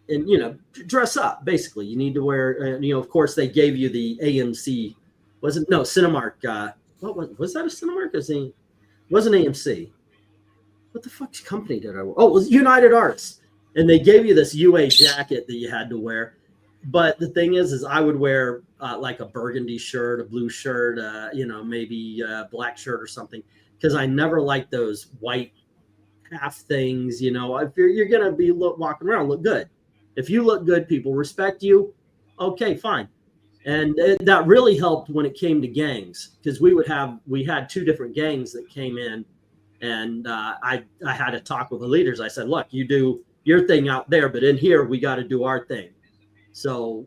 and, dress up. Basically, you need to wear, of course, they gave you the AMC. Cinemark. What was that? A Cinemark? Wasn't AMC? What the fuck's company did I work? Oh, it was United Arts. And they gave you this UA jacket that you had to wear. But the thing is I would wear like a burgundy shirt, a blue shirt, maybe a black shirt or something, because I never liked those white half things. If you're going to be walking around, look good. If you look good, people respect you. Okay, fine. And that really helped when it came to gangs, because we had 2 different gangs that came in, and I had to talk with the leaders. I said, look, you do your thing out there, but in here we got to do our thing. So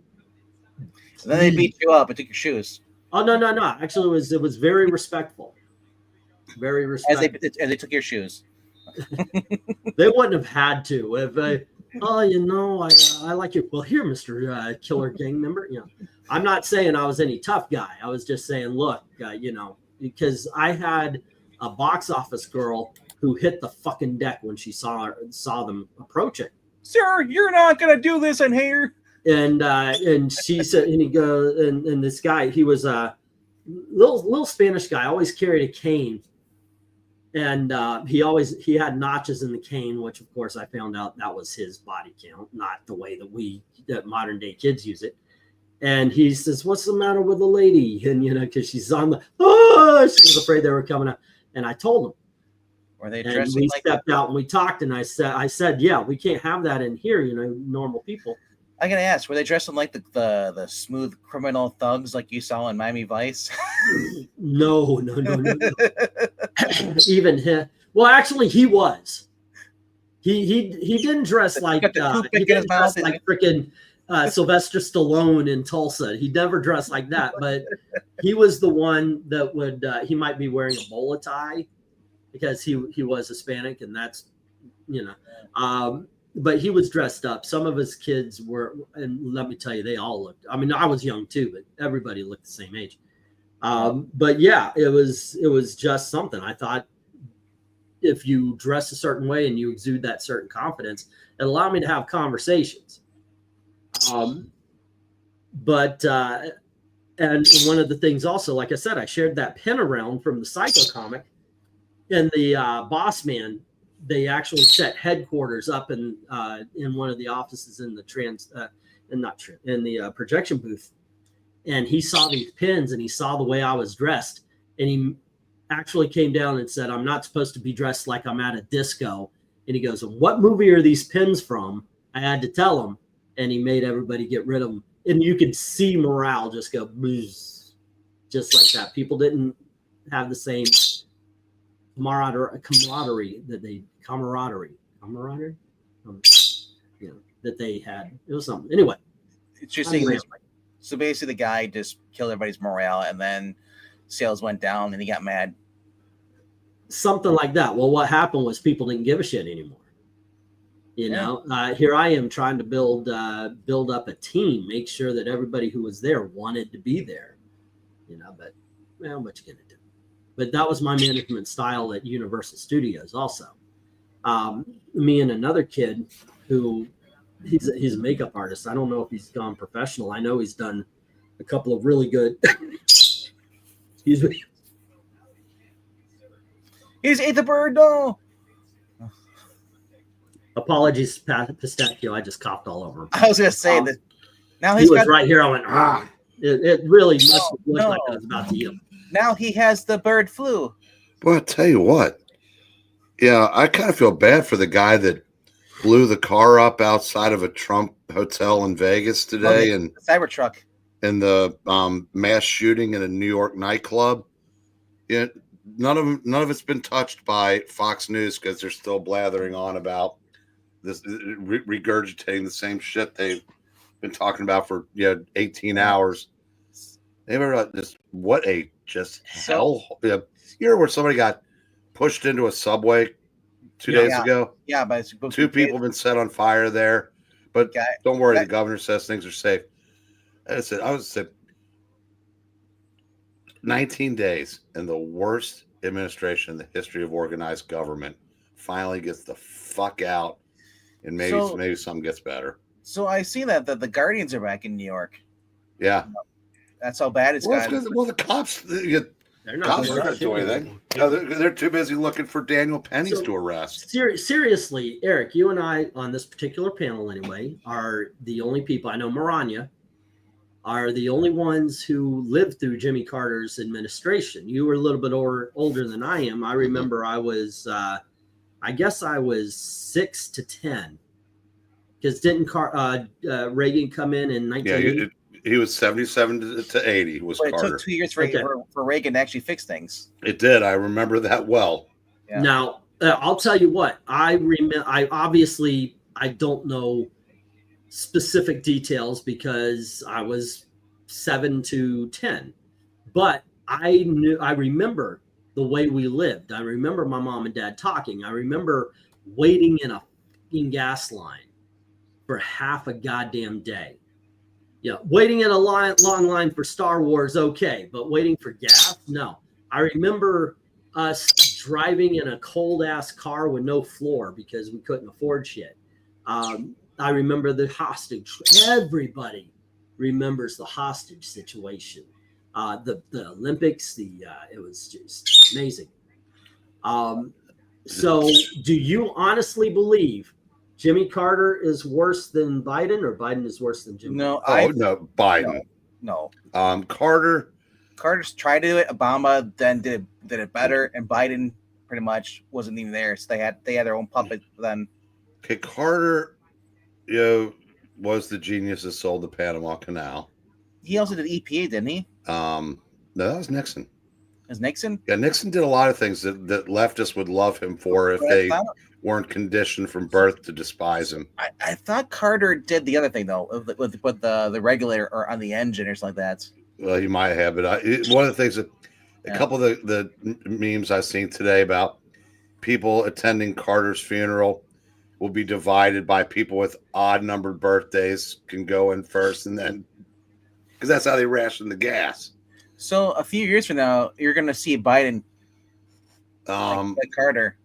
then they beat you up and took your shoes. Oh no! Actually, it was very respectful. Very respectful. As they took your shoes. They wouldn't have had to. If I like your. Well, here, Mr. Killer Gang member. I'm not saying I was any tough guy. I was just saying, look, because I had a box office girl who hit the fucking deck when she saw them approaching. Sir, you're not gonna do this in here. And she said, and he goes, and this guy, he was a little Spanish guy, always carried a cane, and he had notches in the cane, which of course I found out that was his body count, not the way that modern day kids use it. And he says, "What's the matter with the lady?" And because she's on she was afraid they were coming up. And I told him. Were they dressing? And we stepped out and we talked, and I said, yeah, we can't have that in here. Normal people. I gotta ask, were they dressing like the smooth criminal thugs like you saw in Miami Vice? No. Even him. Well, actually, he was. He didn't dress like he didn't dress like freaking Sylvester Stallone in Tulsa. He never dressed like that, but he was the one that would. He might be wearing a bolo tie because he was Hispanic, and that's But he was dressed up. Some of his kids were, and let me tell you, they all looked. I mean, I was young too, but everybody looked the same age. But yeah, it was just something. I thought if you dress a certain way and you exude that certain confidence, it allowed me to have conversations. And one of the things also, like I said, I shared that pin around from the Psycho comic, and the Boss Man. They actually set headquarters up in one of the offices in the projection booth, and he saw these pins and he saw the way I was dressed, and he actually came down and said, "I'm not supposed to be dressed like I'm at a disco." And he goes, "What movie are these pins from?" I had to tell him, and he made everybody get rid of them, and you could see morale just go booze, just like that. People didn't have the same camaraderie that they had. It was something. Anyway, it's just saying this. So basically, the guy just killed everybody's morale, and then sales went down, and he got mad. Something like that. Well, what happened was people didn't give a shit anymore. Here I am trying to build up a team, make sure that everybody who was there wanted to be there. But what you gonna do? But that was my management style at Universal Studios also. Me and another kid who he's a makeup artist. I don't know if he's gone professional. I know he's done a couple of really good. Excuse me. He's ate the bird, no. Apologies, Pistachio. I just coughed all over him. I was going to say that. Now he was right here. I went, ah. It really must have looked like I was about to eat him. Now he has the bird flu. Well, I tell you what. Yeah, I kind of feel bad for the guy that blew the car up outside of a Trump hotel in Vegas today, and the Cybertruck, and the mass shooting in a New York nightclub. Yeah, none of it's been touched by Fox News because they're still blathering on about this, regurgitating the same shit they've been talking about for 18 hours. They were just hell. You hear where somebody got pushed into a subway 2 days ago? Yeah, but two people have been set on fire there. But don't worry, the governor says things are safe. I said 19 days, and the worst administration in the history of organized government finally gets the fuck out, and maybe something gets better. So I see that the Guardians are back in New York. Yeah. That's how bad it's gotten. Well, the cops, they're not going to do anything. They're too busy looking for Daniel Pennies So, to arrest. Seriously, Eric, you and I on this particular panel anyway are the only people. I know Maranya are the only ones who lived through Jimmy Carter's administration. You were a little bit older than I am. I remember I was, I guess I was 6 to 10. Because didn't Reagan come in 1980? Yeah, he was 77 to 80 was But it Carter. took 2 years for Reagan to actually fix things. It did. I remember that well. Yeah. Now, I'll tell you what. I don't know specific details because I was 7 to 10, but I remember the way we lived. I remember my mom and dad talking. I remember waiting in a fucking gas line for half a goddamn day. Waiting in a long line for Star Wars, okay, but waiting for gas, no. I remember us driving in a cold ass car with no floor because we couldn't afford shit. I remember the hostage. Everybody remembers the hostage situation. The Olympics. It was just amazing. So, do you honestly believe Jimmy Carter is worse than Biden, or Biden is worse than Jimmy? No, no, Biden. No. Carter's tried to do it. Obama then did it better, and Biden pretty much wasn't even there. So they had their own puppet then. Okay, Carter, was the genius that sold the Panama Canal. He also did EPA, didn't he? No, that was Nixon. Was Nixon? Yeah, Nixon did a lot of things that leftists would love him for if they weren't conditioned from birth to despise him. I thought Carter did the other thing though, with the regulator or on the engine or something like that. Well, he might have, but one of the things that a couple of the memes I've seen today about people attending Carter's funeral will be divided by people with odd numbered birthdays can go in first, and then because that's how they ration the gas. So a few years from now, you're going to see Biden, like Carter,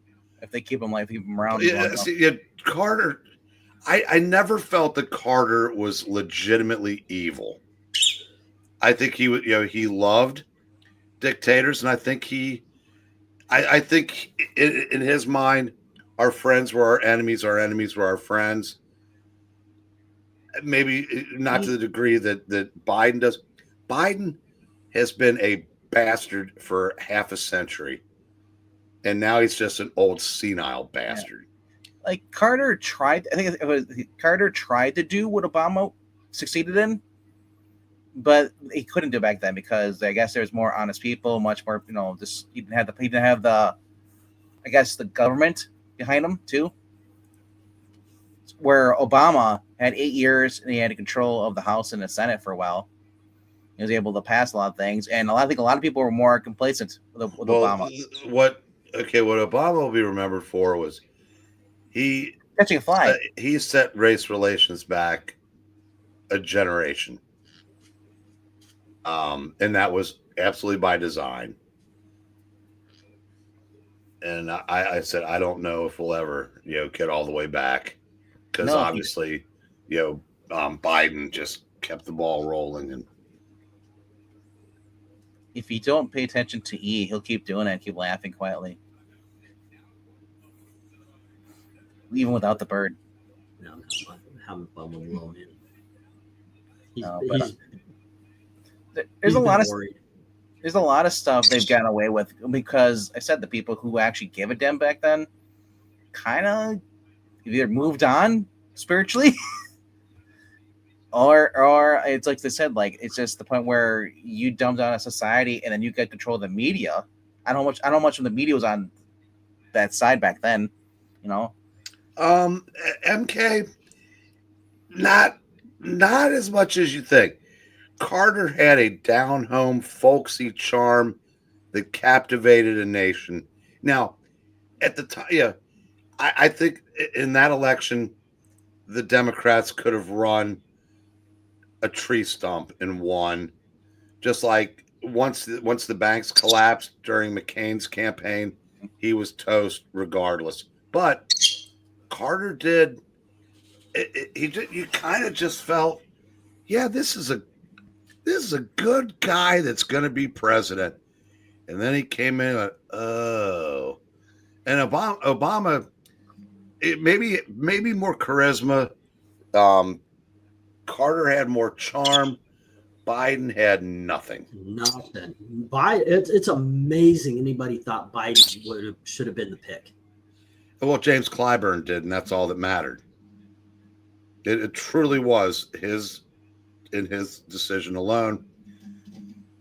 if they keep him around. Yeah, Carter. I never felt that Carter was legitimately evil. I think he loved dictators, and I think I think in his mind, our friends were our enemies were our friends. Maybe not to the degree that Biden does. Biden has been a bastard for half a century, and now he's just an old senile bastard. Like Carter tried, I think it was Carter tried to do what Obama succeeded in, but he couldn't do it back then because I guess there's more honest people, much more, he didn't have the I guess the government behind him too. Where Obama had 8 years and he had control of the House and the Senate for a while. He was able to pass a lot of things, and I think a lot of people were more complacent with Obama. What Obama will be remembered for was he catching a fly. He set race relations back a generation, and that was absolutely by design. And I said I don't know if we'll ever get all the way back because obviously Biden just kept the ball rolling, and if you don't pay attention to E, he'll keep doing it and keep laughing quietly. Even without the bird. No, I'm alone in. There's a lot of worried. There's a lot of stuff they've gotten away with because I said the people who actually gave a damn back then kind of either moved on spiritually or it's like they said, like it's just the point where you dumbed down a society and then you get control of the media. I don't know how much of the media was on that side back then, MK, not as much as you think. Carter had a down-home, folksy charm that captivated a nation. Now, at the time, I think in that election, the Democrats could have run a tree stump and won. Just like once the banks collapsed during McCain's campaign, he was toast regardless. But Carter did. You kind of just felt, yeah, this is a good guy that's going to be president. And then he came in and went, oh. And Obama maybe more charisma. Carter had more charm. Biden had nothing. Nothing. It's amazing anybody thought Biden should have been the pick. Well, James Clyburn did, and that's all that mattered. It truly was his decision alone.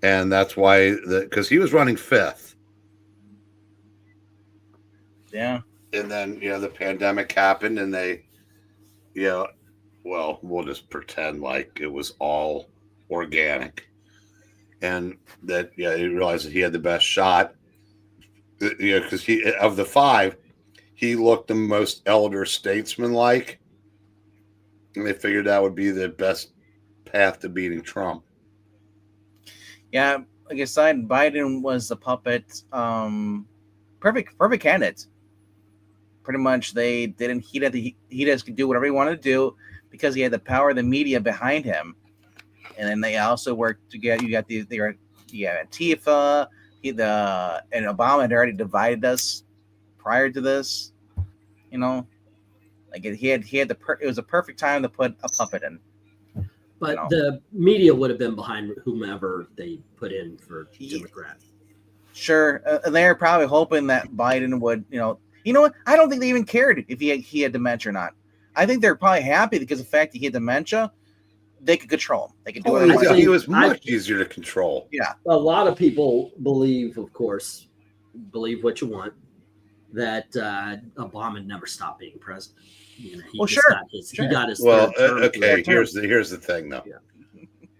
And that's why, because he was running fifth. Yeah. And then, the pandemic happened, and they, well, we'll just pretend like it was all organic. And that, he realized that he had the best shot. Because of the five, he looked the most elder statesman-like. And they figured that would be the best path to beating Trump. Yeah, like I said, Biden was the puppet. Perfect candidate. Pretty much, he just could do whatever he wanted to do because he had the power of the media behind him. And then they also worked together. You got Antifa. And Obama had already divided us prior to this. Like it was a perfect time to put a puppet in. But the media would have been behind whomever they put in for Democrat. Sure, they're probably hoping that Biden would, you know what? I don't think they even cared if he had dementia or not. I think they're probably happy because of the fact that he had dementia, they could control him. They could do it. He was much easier to control. Yeah, a lot of people believe what you want, that Obama never stopped being president. He got his well, okay. Here's the thing, though. Yeah.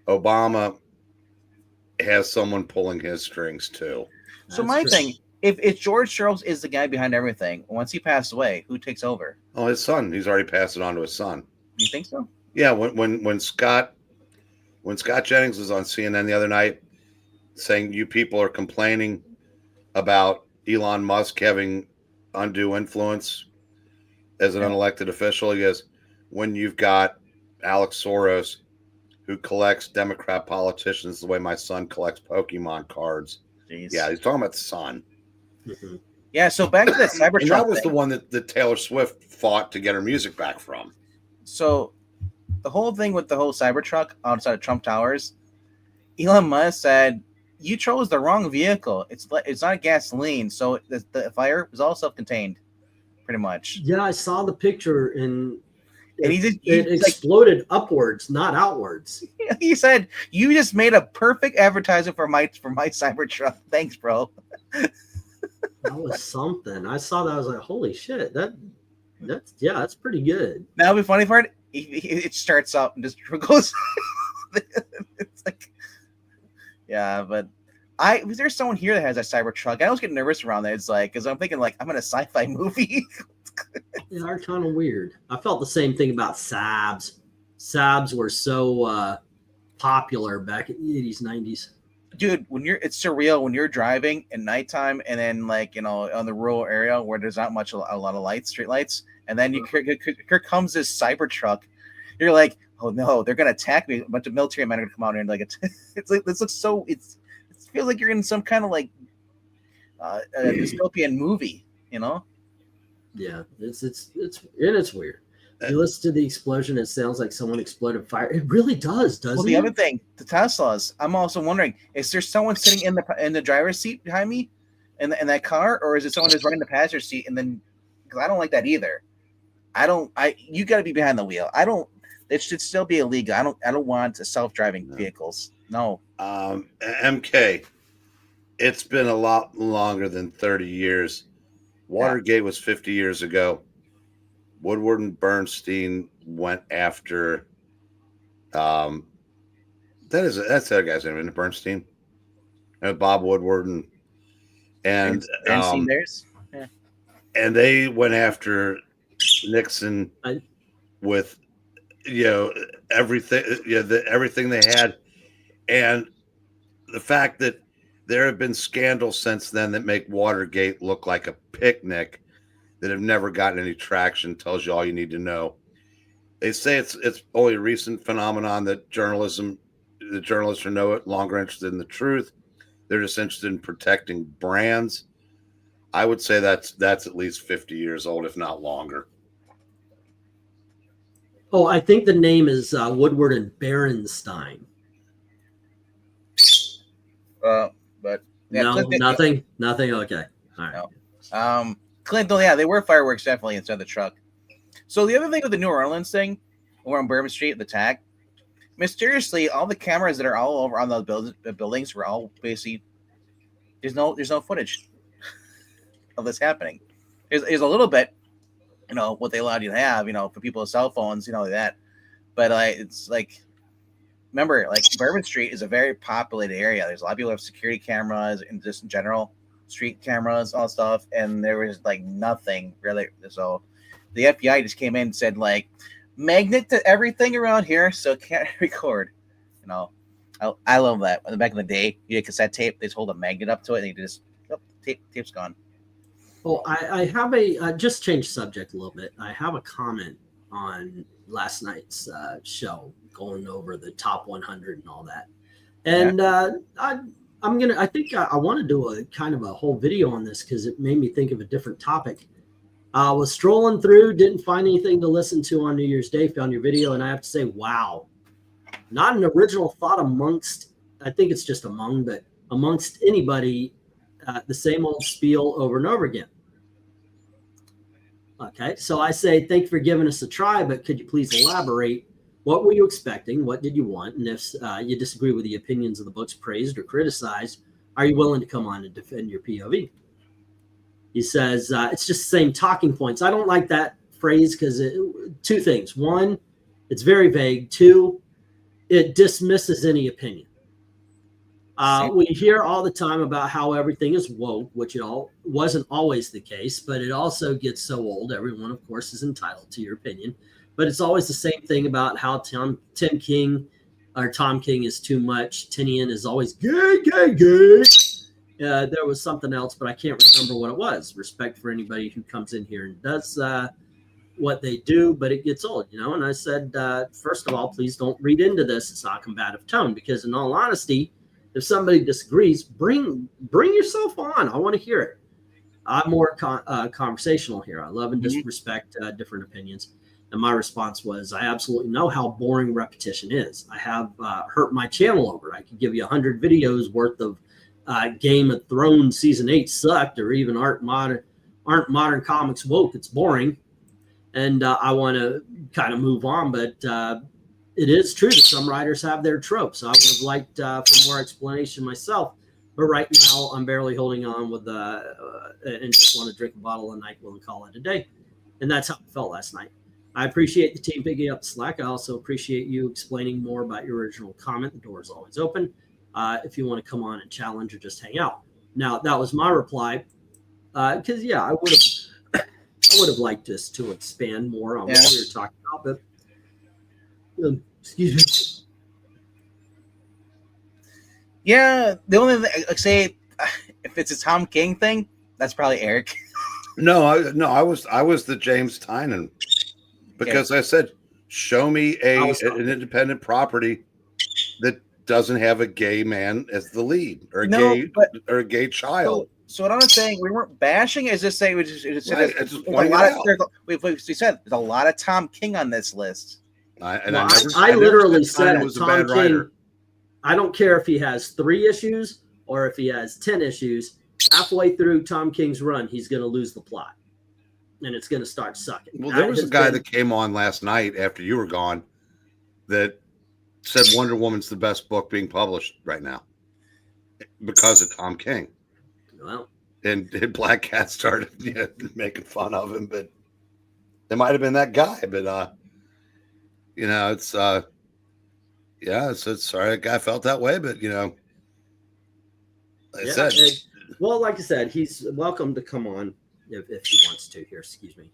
Obama has someone pulling his strings too. So my thing, if George Soros is the guy behind everything, once he passed away, who takes over? Oh, his son. He's already passed it on to his son. You think so? Yeah. When Scott Jennings was on CNN the other night saying you people are complaining about Elon Musk having undue influence as an unelected official, he goes, when you've got Alex Soros who collects Democrat politicians the way my son collects Pokemon cards. Jeez. Yeah, he's talking about the son. Mm-hmm. Yeah, so back to that Cybertruck and that was thing. the one that Taylor Swift fought to get her music back from. So the whole thing with the whole Cybertruck outside of Trump Towers, Elon Musk said, you chose the wrong vehicle. It's not gasoline, so the fire was all self-contained, pretty much. Yeah, I saw the picture, and it exploded upwards, not outwards. He said, "You just made a perfect advertisement for my Cybertruck. Thanks, bro." That was something. I saw that. I was like, "Holy shit! That's pretty good." Now the funny part, it starts up and just goes. It's like, yeah, but was there someone here that has a Cybertruck? I always get nervous around that. It's like, because I'm thinking like I'm in a sci-fi movie. They are kind of weird. I felt the same thing about Saabs. Saabs were so popular back in the 80s, 90s. Dude, it's surreal when you're driving at nighttime and then on the rural area where there's not a lot of lights, street lights, and then here comes this Cybertruck. You're like, oh no, they're gonna attack me. A bunch of military men are gonna come out here and it's like this looks so it feels like you're in some kind of like a dystopian movie, Yeah, it's weird. You listen to the explosion, it sounds like someone exploded fire. It really does, doesn't it? Well, the other thing, the Teslas, I'm also wondering, is there someone sitting in the driver's seat behind me in that car, or is it someone who's running the passenger seat? And then, because I don't like that either. You got to be behind the wheel. It should still be illegal. I don't want self-driving vehicles. No. MK, it's been a lot longer than 30 years. Watergate was 50 years ago. Woodward and Bernstein went after. That's that guy's name, isn't it? Bernstein, and Bob Woodward and Bernstein theirs. Yeah. And they went after Nixon with everything. Everything they had, and the fact that there have been scandals since then that make Watergate look like a picnic that have never gotten any traction tells you all you need to know. They say it's only a recent phenomenon that the journalists are no longer interested in the truth. They're just interested in protecting brands. I would say that's at least 50 years old, if not longer. Oh, I think the name is Woodward and Berenstein. But yeah, No, Clinton, nothing. Okay, all right. No. Clinton, yeah, they were fireworks definitely inside the truck. So the other thing with the New Orleans thing, over on Bourbon Street, the tag, mysteriously, all the cameras that are all over on the buildings were all basically there's no footage of this happening. There's a little bit, what they allowed you to have, for people with cell phones, like that. But it's like, remember, like Bourbon Street is a very populated area. There's a lot of people who have security cameras and just in general street cameras, all stuff, and there was like nothing really. So the FBI just came in and said like magnet to everything around here, so it can't record. I love that. Back in the day, you had cassette tape. They just hold a magnet up to it, and you just tape's gone. Oh, I have a just change subject a little bit. I have a comment on last night's show, going over the top 100 and all that, and I think I want to do a kind of a whole video on this because it made me think of a different topic. I was strolling through, didn't find anything to listen to on New Year's Day, found your video, and I have to say, wow, not an original thought amongst, I think it's just amongst anybody, the same old spiel over and over again. Okay, so I say, thank you for giving us a try, but could you please elaborate? What were you expecting? What did you want? And if you disagree with the opinions of the books praised or criticized, are you willing to come on and defend your POV? He says, it's just the same talking points. I don't like that phrase because two things. One, it's very vague. Two, it dismisses any opinion. We hear all the time about how everything is woke, which wasn't always the case, but it also gets so old. Everyone, of course, is entitled to your opinion. But it's always the same thing about how Tom King is too much. Tinian is always gay. There was something else, but I can't remember what it was. Respect for anybody who comes in here and does what they do, but it gets old, And I said, first of all, please don't read into this. It's not a combative tone, because in all honesty, if somebody disagrees, bring yourself on. I want to hear it. I'm more conversational here. I love and respect different opinions. And my response was, I absolutely know how boring repetition is. I have hurt my channel over it. I could give you 100 videos worth of Game of Thrones season 8 sucked, or even aren't modern comics woke. It's boring. And I want to kind of move on, but it is true that some writers have their tropes. I would have liked for more explanation myself, but right now I'm barely holding on with and just want to drink a bottle of NyQuil and call it a day. And that's how it felt last night. I appreciate the team picking up the slack. I also appreciate you explaining more about your original comment. The door is always open if you want to come on and challenge or just hang out. Now, that was my reply because, I would have liked us to expand more on what we were talking about, but excuse me. Yeah, the only thing, say, if it's a Tom King thing, that's probably Eric. No, I was the James Tynan, because I said, show me an independent property that doesn't have a gay man as the lead, or a gay child. So what I'm saying, we weren't bashing. Is just saying we just said there's a lot of Tom King on this list. I literally said Tom King. I don't care if he has 3 issues or if he has 10 issues. Halfway through Tom King's run, he's going to lose the plot, and it's going to start sucking. Well, there was a guy that came on last night after you were gone that said Wonder Woman's the best book being published right now because of Tom King. Well, and Black Cat started making fun of him, but it might have been that guy. But it's sorry that guy felt that way, but like I said, he's welcome to come on if he wants to. Here, excuse me.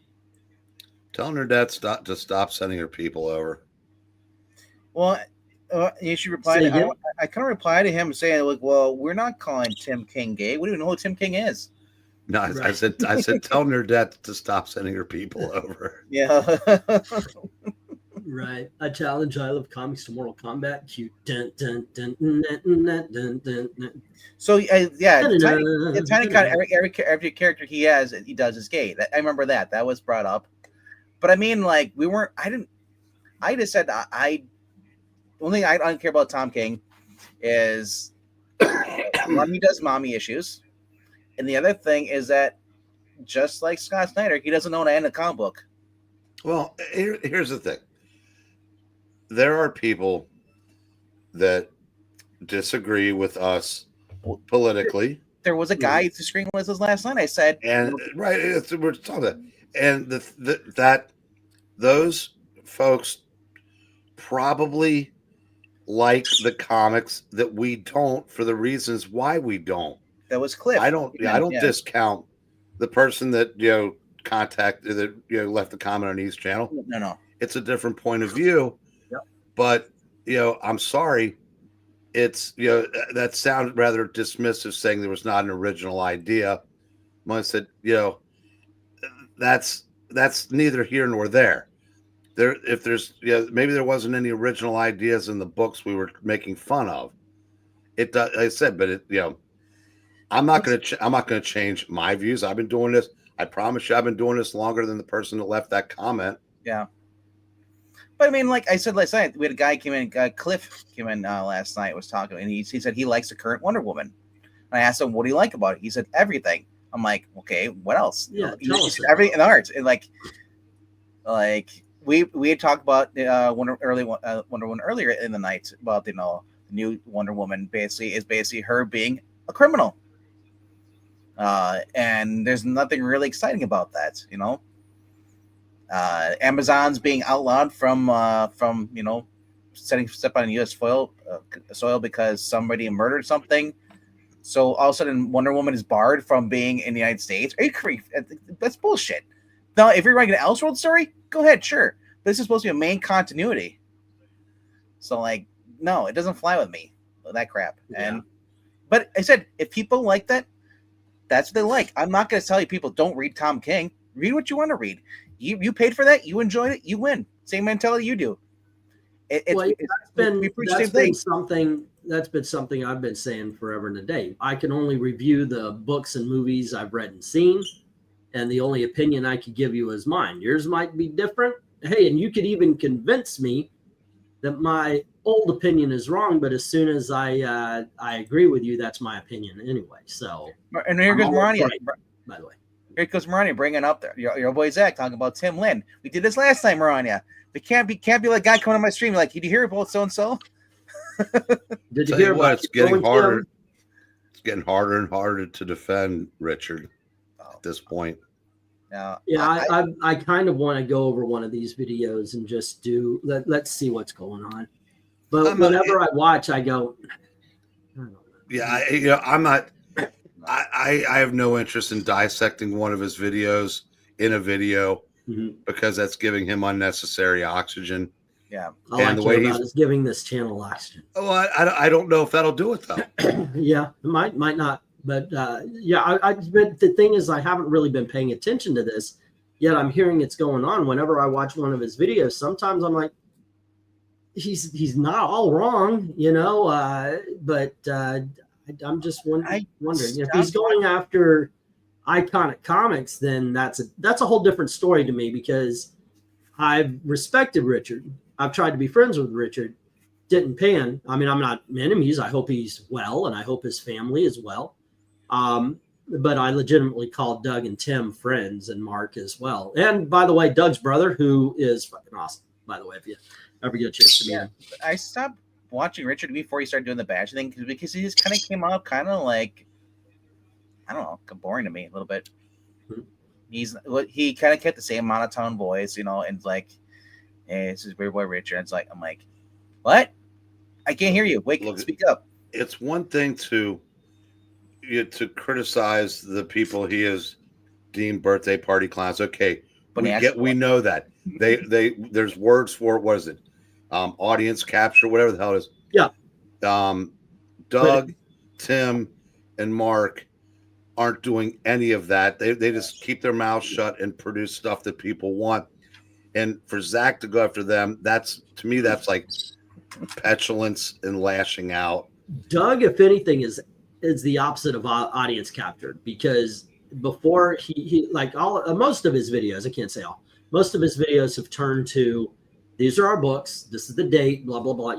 Telling her dad to stop sending her people over. Well, you should reply. I kind of reply to him saying, "Like, well, we're not calling Tim King gay. We don't even know who Tim King is." No, I said, telling her dad to stop sending her people over. Yeah. Right. I challenge I Love Comics to Mortal Kombat. Cute. Dun, dun, dun, dun, dun, dun, dun, dun, dun. So yeah, Dun, dun, the tiny dun, cut. dun. Every character he does is gay. I remember that was brought up. But I mean, like we weren't. I didn't. I just said I one thing I don't care about Tom King is one, he does mommy issues, and the other thing is that just like Scott Snyder, he doesn't know how to end a comic book. Well, here's the thing. There are people that disagree with us politically. There was a guy at the screen with us last night. I said, And right, we're talking about, and that those folks probably like the comics that we don't for the reasons why we don't. that was Cliff. I don't discount the person that contacted that left the comment on East Channel. No. It's a different point of view. Yep. But I'm sorry. It's that sounded rather dismissive, saying there was not an original idea. I said, that's neither here nor there. If there's maybe there wasn't any original ideas in the books we were making fun of. It does, I said, but I'm not going to change my views. I've been doing this. I promise you, I've been doing this longer than the person that left that comment. Yeah. But I mean, like I said last night, we had a guy came in, Cliff came in last night, was talking, and he said he likes the current Wonder Woman. And I asked him, what do you like about it? He said, everything. I'm like, okay, what else? Yeah, He said, everything in art. And like we had talked about Wonder Woman earlier in the night about the new Wonder Woman basically her being a criminal. And there's nothing really exciting about that, Amazon's being outlawed from setting step on U.S. soil because somebody murdered something. So all of a sudden, Wonder Woman is barred from being in the United States. Are you crazy? That's bullshit. Now, if you're writing an Elseworld story, go ahead, sure. But this is supposed to be a main continuity. So, no, it doesn't fly with me. That crap. Yeah. But I said, if people like that, that's what they like. I'm not going to tell you people don't read Tom King. Read what you want to read. You paid for that. You enjoyed it. You win. Same mentality you do. That's been something I've been saying forever and a day. I can only review the books and movies I've read and seen, and the only opinion I could give you is mine. Yours might be different. Hey, and you could even convince me that my old opinion is wrong, but as soon as I agree with you, that's my opinion anyway. So, and here goes Marania. By the way, here goes Marania bringing up your boy Zach talking about Tim Lin. We did this last time, Marania. We can't be like guy coming on my stream like, did you hear about so and so? Did you hear about it's getting harder? It's getting harder and harder to defend Richard at this point. Yeah, I kind of want to go over one of these videos and just let's see what's going on. But whenever I watch, I go, I don't know. Yeah, I'm not. I have no interest in dissecting one of his videos in a video because that's giving him unnecessary oxygen. Yeah, all I care about is giving this channel oxygen. Oh, I don't know if that'll do it though. Yeah, it might not. But but the thing is, I haven't really been paying attention to this yet. I'm hearing it's going on. Whenever I watch one of his videos, sometimes I'm like, he's not all wrong, but I'm just wondering if he's going after iconic comics, then that's a whole different story to me, because I've respected Richard. I've tried to be friends with Richard. Didn't pan. I mean, I'm not enemies. I hope he's well, and I hope his family is well. But I legitimately called Doug and Tim friends, and Mark as well. And by the way, Doug's brother, who is fucking awesome, by the way, if you ever get a chance to meet him. I stopped watching Richard before he started doing the badge thing because he just kind of came out kind of like, I don't know, boring to me a little bit. He kind of kept the same monotone voice, and like, hey, this is weird boy Richard. I'm like, what? I can't hear you. Speak up. It's one thing to criticize the people he has deemed birthday party clowns. Okay, we know that there's words for it. What is it? Audience capture, whatever the hell it is. Yeah. Doug, Tim, and Mark aren't doing any of that. They just keep their mouths shut and produce stuff that people want. And for Zach to go after them, that's to me, that's like petulance and lashing out. Doug, if anything, is the opposite of audience captured, because before he like all most of his videos, I can't say all, most of his videos have turned to, these are our books, this is the date, blah blah blah,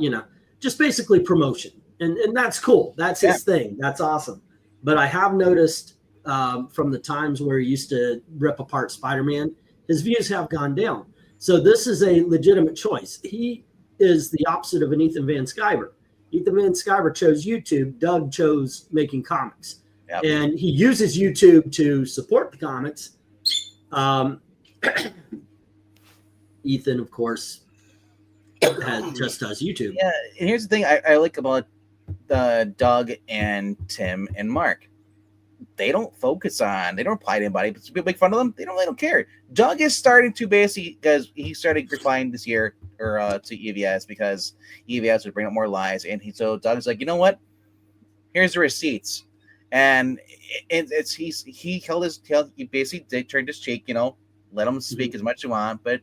just basically promotion, and that's cool, that's his thing, that's awesome. But I have noticed from the times where he used to rip apart Spider-Man, his views have gone down. So this is a legitimate choice. He is the opposite of an Ethan Van Sciver. Ethan Van Sciver chose YouTube. Doug chose making comics. Yep. And he uses YouTube to support the comics. Ethan, of course, just does YouTube. Yeah, and here's the thing I like about Doug and Tim and Mark. They don't reply to anybody, but people make fun of them. They don't care. Doug is starting to basically, because he started replying this year to EVS because EVS would bring up more lies, and so Doug's like, you know what? Here's the receipts, and he held his tail. He basically turned his cheek. Let him speak as much as you want, but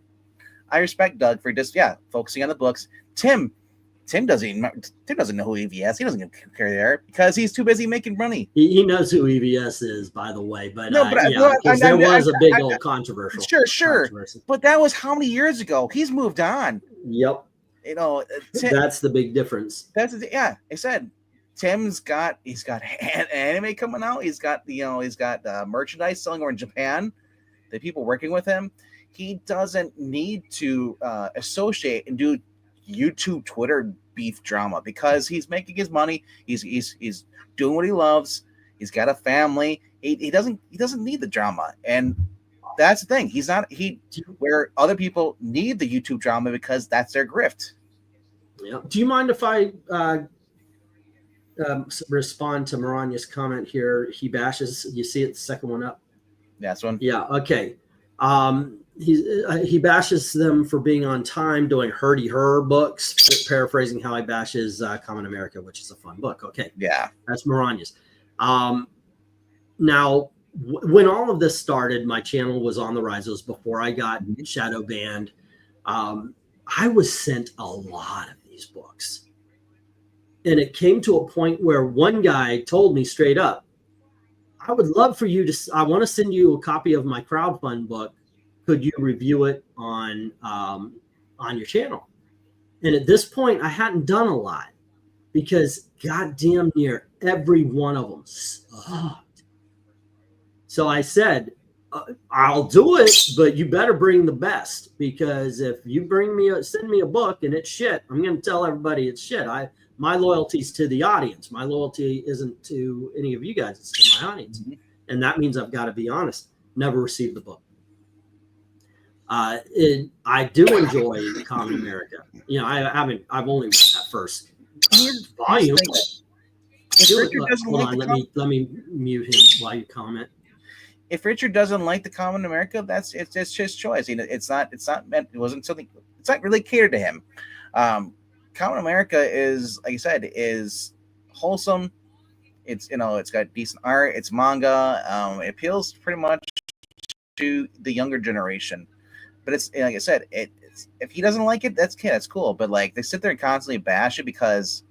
I respect Doug for just focusing on the books. Tim doesn't know who EVS. He doesn't care there because he's too busy making money. He knows who EVS is, by the way. But no, there was a big old controversial. Sure. But that was how many years ago? He's moved on. Yep. That's the big difference. I said Tim's got anime coming out. He's got merchandise selling over in Japan. The people working with him. He doesn't need to associate and do YouTube, Twitter beef drama because he's making his money. He's doing what he loves. He's got a family. He doesn't need the drama, and that's the thing. Where other people need the YouTube drama because that's their grift. Yeah. Do you mind if I respond to Maranya's comment here? He bashes. You see it, the second one up. That's one. Yeah. Okay. He bashes them for being on time doing Hurdy Her books, paraphrasing how he bashes Common America, which is a fun book. Okay. Yeah. That's Maranya's. Now, when all of this started, my channel was on the rise. It was before I got shadow banned. I was sent a lot of these books. And it came to a point where one guy told me straight up, I would love for you I want to send you a copy of my crowdfund book. Could you review it on your channel? And at this point, I hadn't done a lot because goddamn near every one of them sucked. So I said, I'll do it, but you better bring the best, because if you send me a book and it's shit, I'm going to tell everybody it's shit. My loyalty's to the audience. My loyalty isn't to any of you guys. It's to my audience. Mm-hmm. And that means I've got to be honest. Never received the book. I do enjoy Common America. I've only read that first volume. Let me mute him while you comment. If Richard doesn't like the Common America, it's his choice. It's not meant. It wasn't something. It's not really catered to him. Common America is, like I said, is wholesome. It's it's got decent art. It's manga. It appeals pretty much to the younger generation. But it's, like I said, it's, if he doesn't like it, that's cool. But like, they sit there and constantly bash it because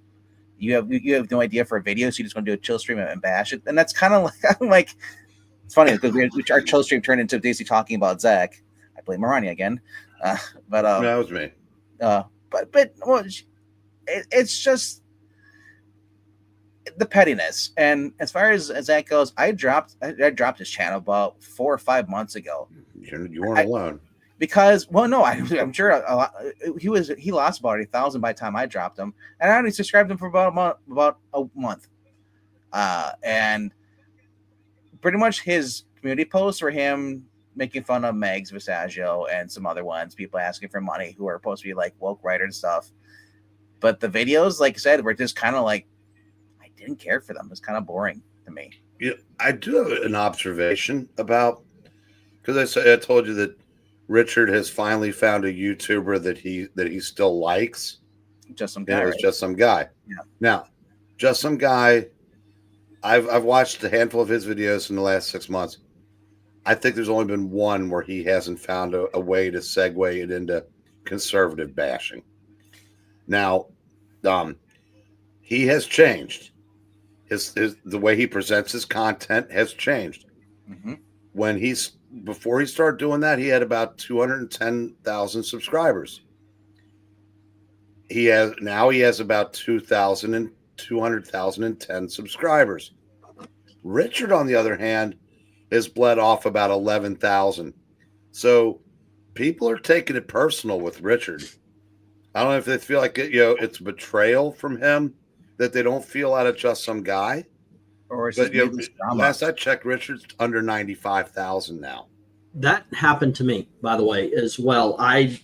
you have no idea for a video, so you just want to do a chill stream and bash it. And that's kind of like it's funny because our chill stream turned into basically talking about Zach. I blame Marani again, but that was me. It's just the pettiness. And as far as Zach goes, I dropped his channel about 4 or 5 months ago. You weren't alone. Because, well, no, I'm sure a lot, he lost about 8,000 by the time I dropped him, and I only subscribed him for about a month, and pretty much his community posts were him making fun of Megs Visaggio and some other ones, people asking for money who are supposed to be like woke writer and stuff, but the videos, like I said, were just kind of like, I didn't care for them. It was kind of boring to me. Yeah, I do have an observation about, because I told you that Richard has finally found a YouTuber that he still likes. Just some guy. It was just some guy. Yeah. Now, just some guy. I've watched a handful of his videos in the last 6 months. I think there's only been one where he hasn't found a way to segue it into conservative bashing. Now, he has changed. His the way he presents his content has changed. Mm-hmm. Before he started doing that, he had about 210,000 subscribers. He has about 200,010 subscribers. Richard, on the other hand, has bled off about 11,000. So people are taking it personal with Richard. I don't know if they feel like it's betrayal from him that they don't feel out of Just Some Guy. Or is But it last I checked, Richard's under 95,000 now. That happened to me, by the way, as well. I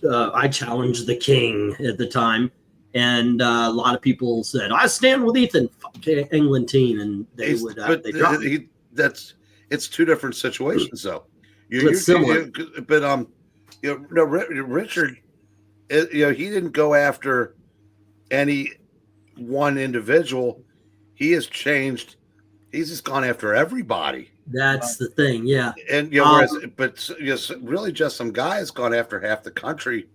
challenged the king at the time, and a lot of people said, "I stand with Ethan, fuck Englentine," and they dropped me. It's two different situations, though. Similar. Richard, he didn't go after any one individual. He has changed. He's just gone after everybody. That's the thing, yeah. And really, Just Some Guy has gone after half the country.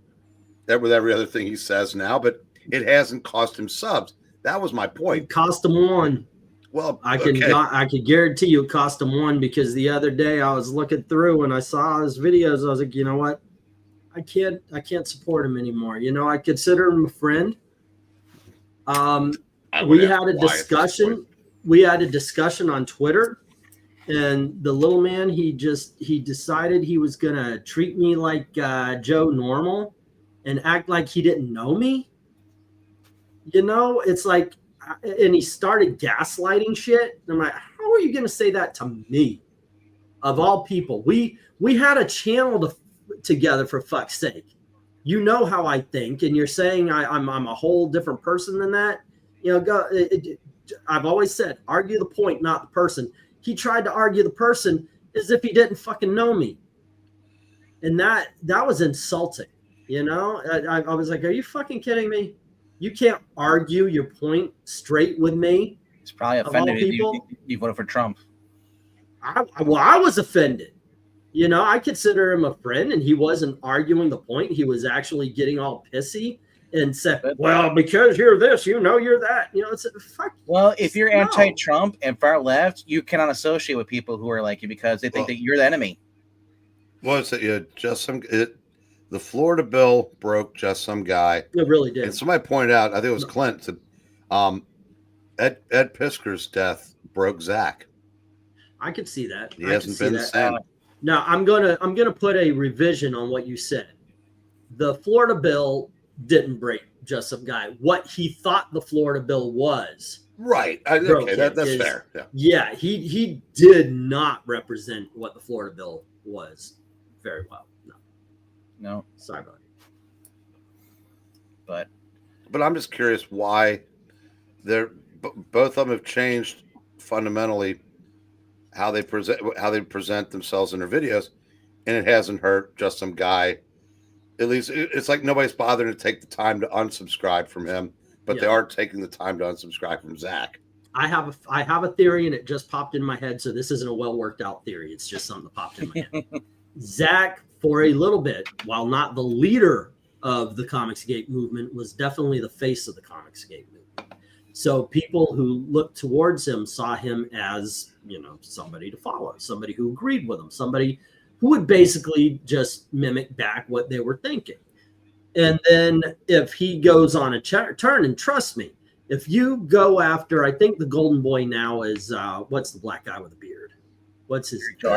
That with every other thing he says now, but it hasn't cost him subs. That was my point. It cost him one. Well, I could guarantee you it cost him one, because the other day I was looking through and I saw his videos. I was like, you know what? I can't support him anymore. I consider him a friend. We had a discussion. We had a discussion on Twitter, and the little man, he decided he was gonna treat me like Joe Normal and act like he didn't know me. It's like, and he started gaslighting shit. And I'm like, how are you gonna say that to me? Of all people, we had a channel together, for fuck's sake. You know how I think, and you're saying I'm a whole different person than that. I've always said, argue the point, not the person. He tried to argue the person as if he didn't fucking know me. And that was insulting. I was like, are you fucking kidding me? You can't argue your point straight with me. He's probably offended you voted for Trump. I was offended. I consider him a friend, and he wasn't arguing the point. He was actually getting all pissy and said, well, because you're this, you're that. It's fuck. Well, if you're anti-Trump and far left, you cannot associate with people who are like you because they think that you're the enemy. Well, the Florida bill broke Just Some Guy. It really did. And somebody pointed out, I think it was Clint, said, Ed Pisker's death broke Zach. I could see that. He hasn't been the same. Now I'm gonna put a revision on what you said. The Florida bill didn't break Just Some Guy. What he thought the Florida bill was. Right. Okay, that's fair. Yeah, he did not represent what the Florida bill was very well. No. Sorry about it. But I'm just curious why both of them have changed fundamentally how they present themselves in their videos, and it hasn't hurt Just Some Guy. At least it's like nobody's bothering to take the time to unsubscribe from him, but they are taking the time to unsubscribe from Zach. I have a theory, and it just popped in my head. So this isn't a well worked out theory. It's just something that popped in my head. Zach, for a little bit, while not the leader of the Comicsgate movement, was definitely the face of the Comicsgate movement. So people who looked towards him saw him as, somebody to follow, somebody who agreed with him, somebody who would basically just mimic back what they were thinking. And then if he goes on a turn, and trust me, if you go after, I think the golden boy now is, what's the black guy with the beard? What's his name?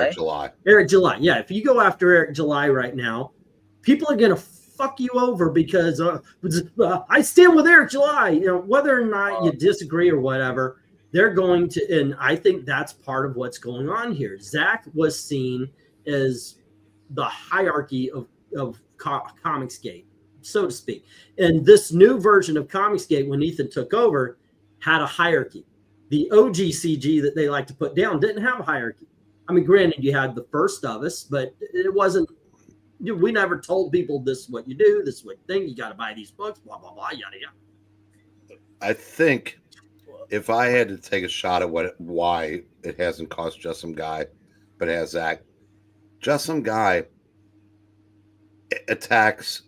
Eric July. Yeah, if you go after Eric July right now, people are going to fuck you over because I stand with Eric July. Whether or not you disagree or whatever, they're going to, and I think that's part of what's going on here. Zach was seen as the hierarchy of Comicsgate, so to speak. And this new version of Comicsgate, when Ethan took over, had a hierarchy. The OGCG that they like to put down didn't have a hierarchy. I mean, granted, you had the first of us, but it wasn't, we never told people this is what you do, this is what you think, you got to buy these books, blah, blah, blah, yada, yada. I think if I had to take a shot at why it hasn't cost Just Some Guy, but has Zach, just some guy attacks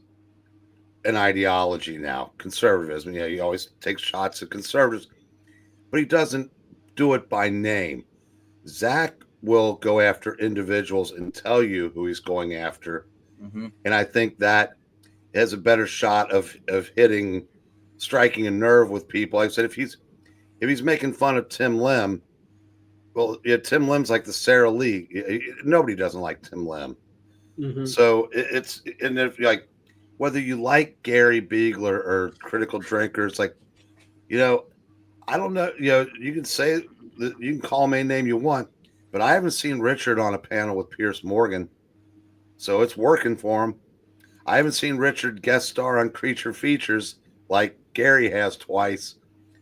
an ideology now, conservatism. He always takes shots at conservatives, but he doesn't do it by name. Zach will go after individuals and tell you who he's going after. Mm-hmm. And I think that has a better shot of striking a nerve with people. Like I said, if he's making fun of Tim Lim, well, yeah, Tim Lim's like the Sarah Lee. Nobody doesn't like Tim Lim. Mm-hmm. So and if like, whether you like Gary Beagler or Critical Drinkers, like, I don't know, you can say that, you can call him any name you want, but I haven't seen Richard on a panel with Pierce Morgan, so it's working for him. I haven't seen Richard guest star on Creature Features like Gary has twice.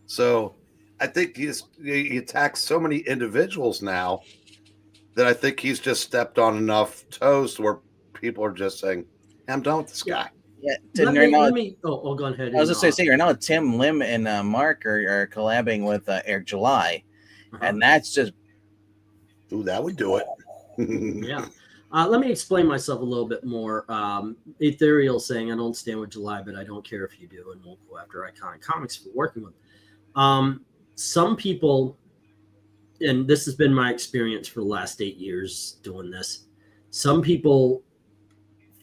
So I think he attacks so many individuals now that I think he's just stepped on enough toes to where people are just saying, I'm done with this guy. Yeah, Let me go ahead. I was just going to say, right now, Tim Lim and Mark are collabing with Eric July, and that's just... Ooh, that would do it. Yeah. Let me explain myself a little bit more. Ethereal saying, I don't stand with July, but I don't care if you do, and we'll go after Iconic Comics for working with them. Some people, and this has been my experience for the last 8 years doing this, some people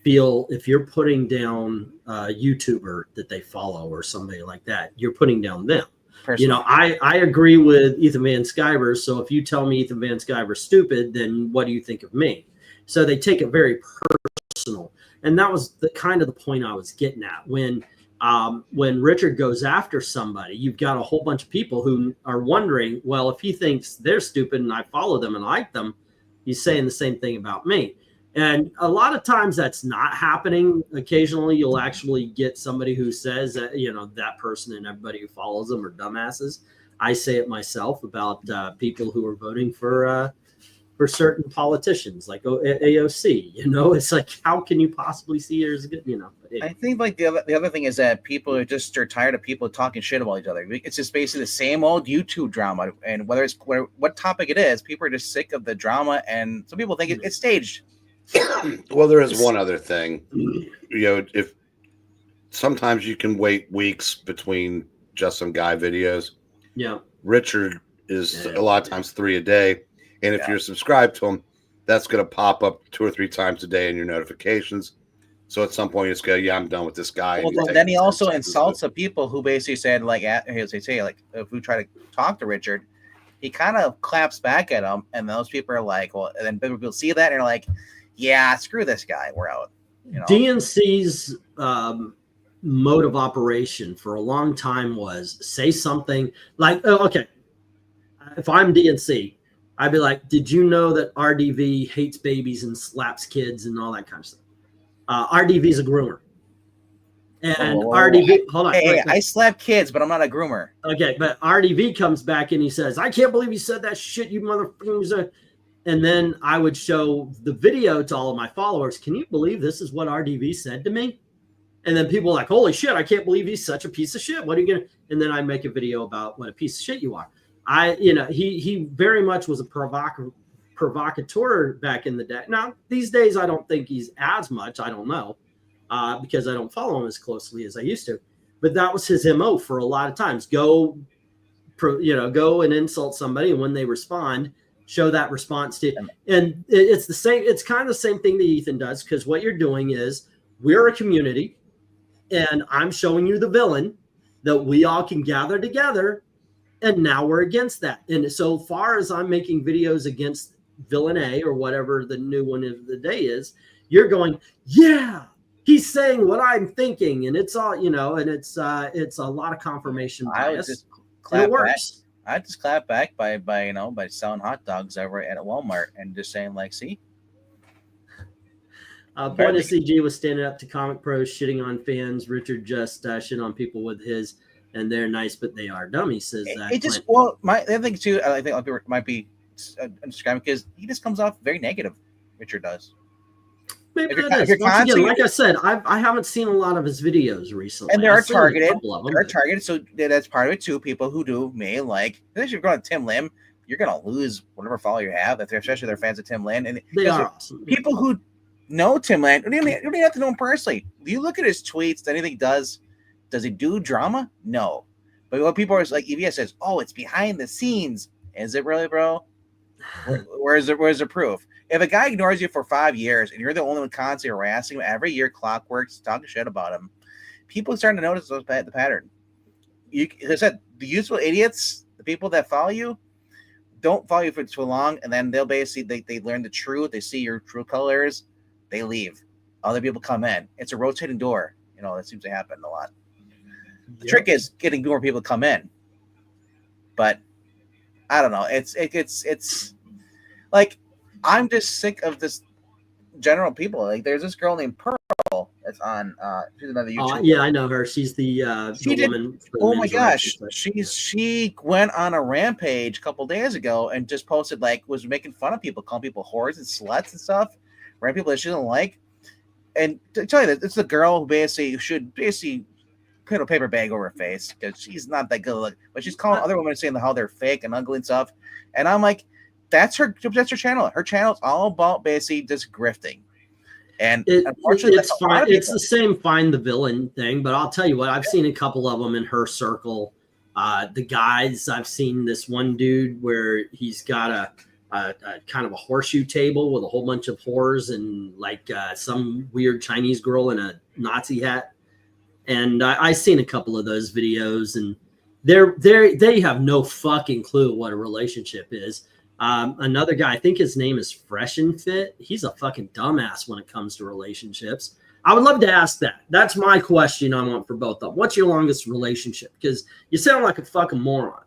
feel if you're putting down a YouTuber that they follow or somebody like that, you're putting down them. Personally. I agree with Ethan Van Sciver. So if you tell me Ethan Van Sciver's stupid, then what do you think of me? So they take it very personal. And that was the kind of the point I was getting at. When Richard goes after somebody, you've got a whole bunch of people who are wondering, well, if he thinks they're stupid and I follow them and like them, he's saying the same thing about me. And a lot of times that's not happening. Occasionally you'll actually get somebody who says that, that person and everybody who follows them are dumbasses. I say it myself about people who are voting for certain politicians like AOC. It's like, how can you possibly see her as good? But anyway. I think like the other thing is that people are tired of people talking shit about each other. It's just basically the same old YouTube drama, and whether it's what topic it is, people are just sick of the drama, and some people think it's staged. Well, there is one other thing. If sometimes you can wait weeks between just some guy videos. Yeah. Richard is a lot of times 3 a day. And if you're subscribed to him, that's going to pop up 2 or 3 times a day in your notifications. So at some point you just go, I'm done with this guy. Well, then he also insults the people who basically said, like, as they say, like, if we try to talk to Richard, he kind of claps back at him. And those people are like, well, and then people see that and they're like, yeah, screw this guy. We're out. DNC's mode of operation for a long time was say something like, okay, if I'm DNC, I'd be like, did you know that RDV hates babies and slaps kids and all that kind of stuff? RDV's a groomer. And RDV, hold on. Hey, I slap kids, but I'm not a groomer. Okay, but RDV comes back and he says, I can't believe you said that shit, you motherfuckers. And then I would show the video to all of my followers. Can you believe this is what RDV said to me? And then people are like, holy shit, I can't believe he's such a piece of shit. What are you going to? And then I make a video about what a piece of shit you are. He very much was a provocateur back in the day. Now, these days, I don't think he's as much. I don't know because I don't follow him as closely as I used to. But that was his MO for a lot of times. Go and insult somebody. And when they respond, show that response to, and it's the same. It's kind of the same thing that Ethan does, because what you're doing is we're a community and I'm showing you the villain that we all can gather together. And now we're against that. And so far as I'm making videos against villain A or whatever the new one of the day is, you're going, yeah, he's saying what I'm thinking. And it's all, and it's a lot of confirmation bias. It works. I just clap back by selling hot dogs over at Walmart and just saying, like, see. Point of CG was standing up to comic pros, shitting on fans. Richard just shit on people with his, and they're nice, but they are dumb. He says that. My other thing too, I think people might be describing, because he just comes off very negative. Richard does. Maybe that is. Once again, like I said, I haven't seen a lot of his videos recently. And they're targeted. They're targeted, so that's part of it too. People who may like, especially if you're going to Tim Lim, you're gonna lose whatever follower you have. Especially they're fans of Tim Lin, and They are awesome. People who know Tim Lin, you don't even have to know him personally. Do you look at his tweets? Anything he does he do drama? No. But what people are like, EVS says, "Oh, it's behind the scenes." Is it really, bro? Where's the proof? If a guy ignores you for 5 years and you're the only one constantly harassing him every year, clockworks, talking shit about him, people are starting to notice the pattern. As I said, the useful idiots, the people that follow you, don't follow you for too long, and then they'll basically they learn the truth. They see your true colors, they leave. Other people come in. It's a rotating door. That seems to happen a lot. The trick is getting more people to come in. But I don't know. It's like I'm just sick of this general people. Like there's this girl named Pearl that's on she's another YouTuber. Yeah, I know her. She's the woman. Oh my gosh. She went on a rampage a couple days ago and just posted was making fun of people, calling people whores and sluts and stuff, right? People that she doesn't like. And to tell you that it's the girl who basically should put a paper bag over her face because she's not that good looking, but she's calling other women saying how they're fake and ugly and stuff. And I'm like, that's her channel. Her channel is all about basically just grifting. And unfortunately, it's fine. It's the same find the villain thing, but I'll tell you what, I've seen a couple of them in her circle. The guys, I've seen this one dude where he's got a kind of a horseshoe table with a whole bunch of whores and some weird Chinese girl in a Nazi hat. And I seen a couple of those videos, and they have no fucking clue what a relationship is. Another guy, I think his name is Fresh and Fit. He's a fucking dumbass when it comes to relationships. I would love to ask that. That's my question I want for both of them. What's your longest relationship? Because you sound like a fucking moron.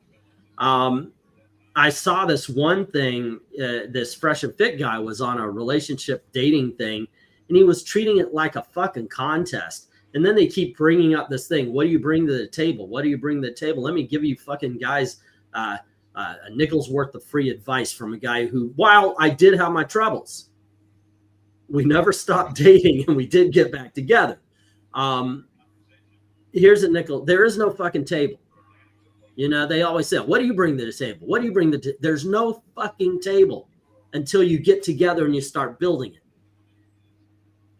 I saw this one thing. This Fresh and Fit guy was on a relationship dating thing, and he was treating it like a fucking contest. And then they keep bringing up this thing. What do you bring to the table? What do you bring to the table? Let me give you fucking guys a nickel's worth of free advice from a guy who, while I did have my troubles, we never stopped dating and we did get back together. Here's a nickel. There is no fucking table. They always say, what do you bring to the table? What do you bring there's no fucking table until you get together and you start building it.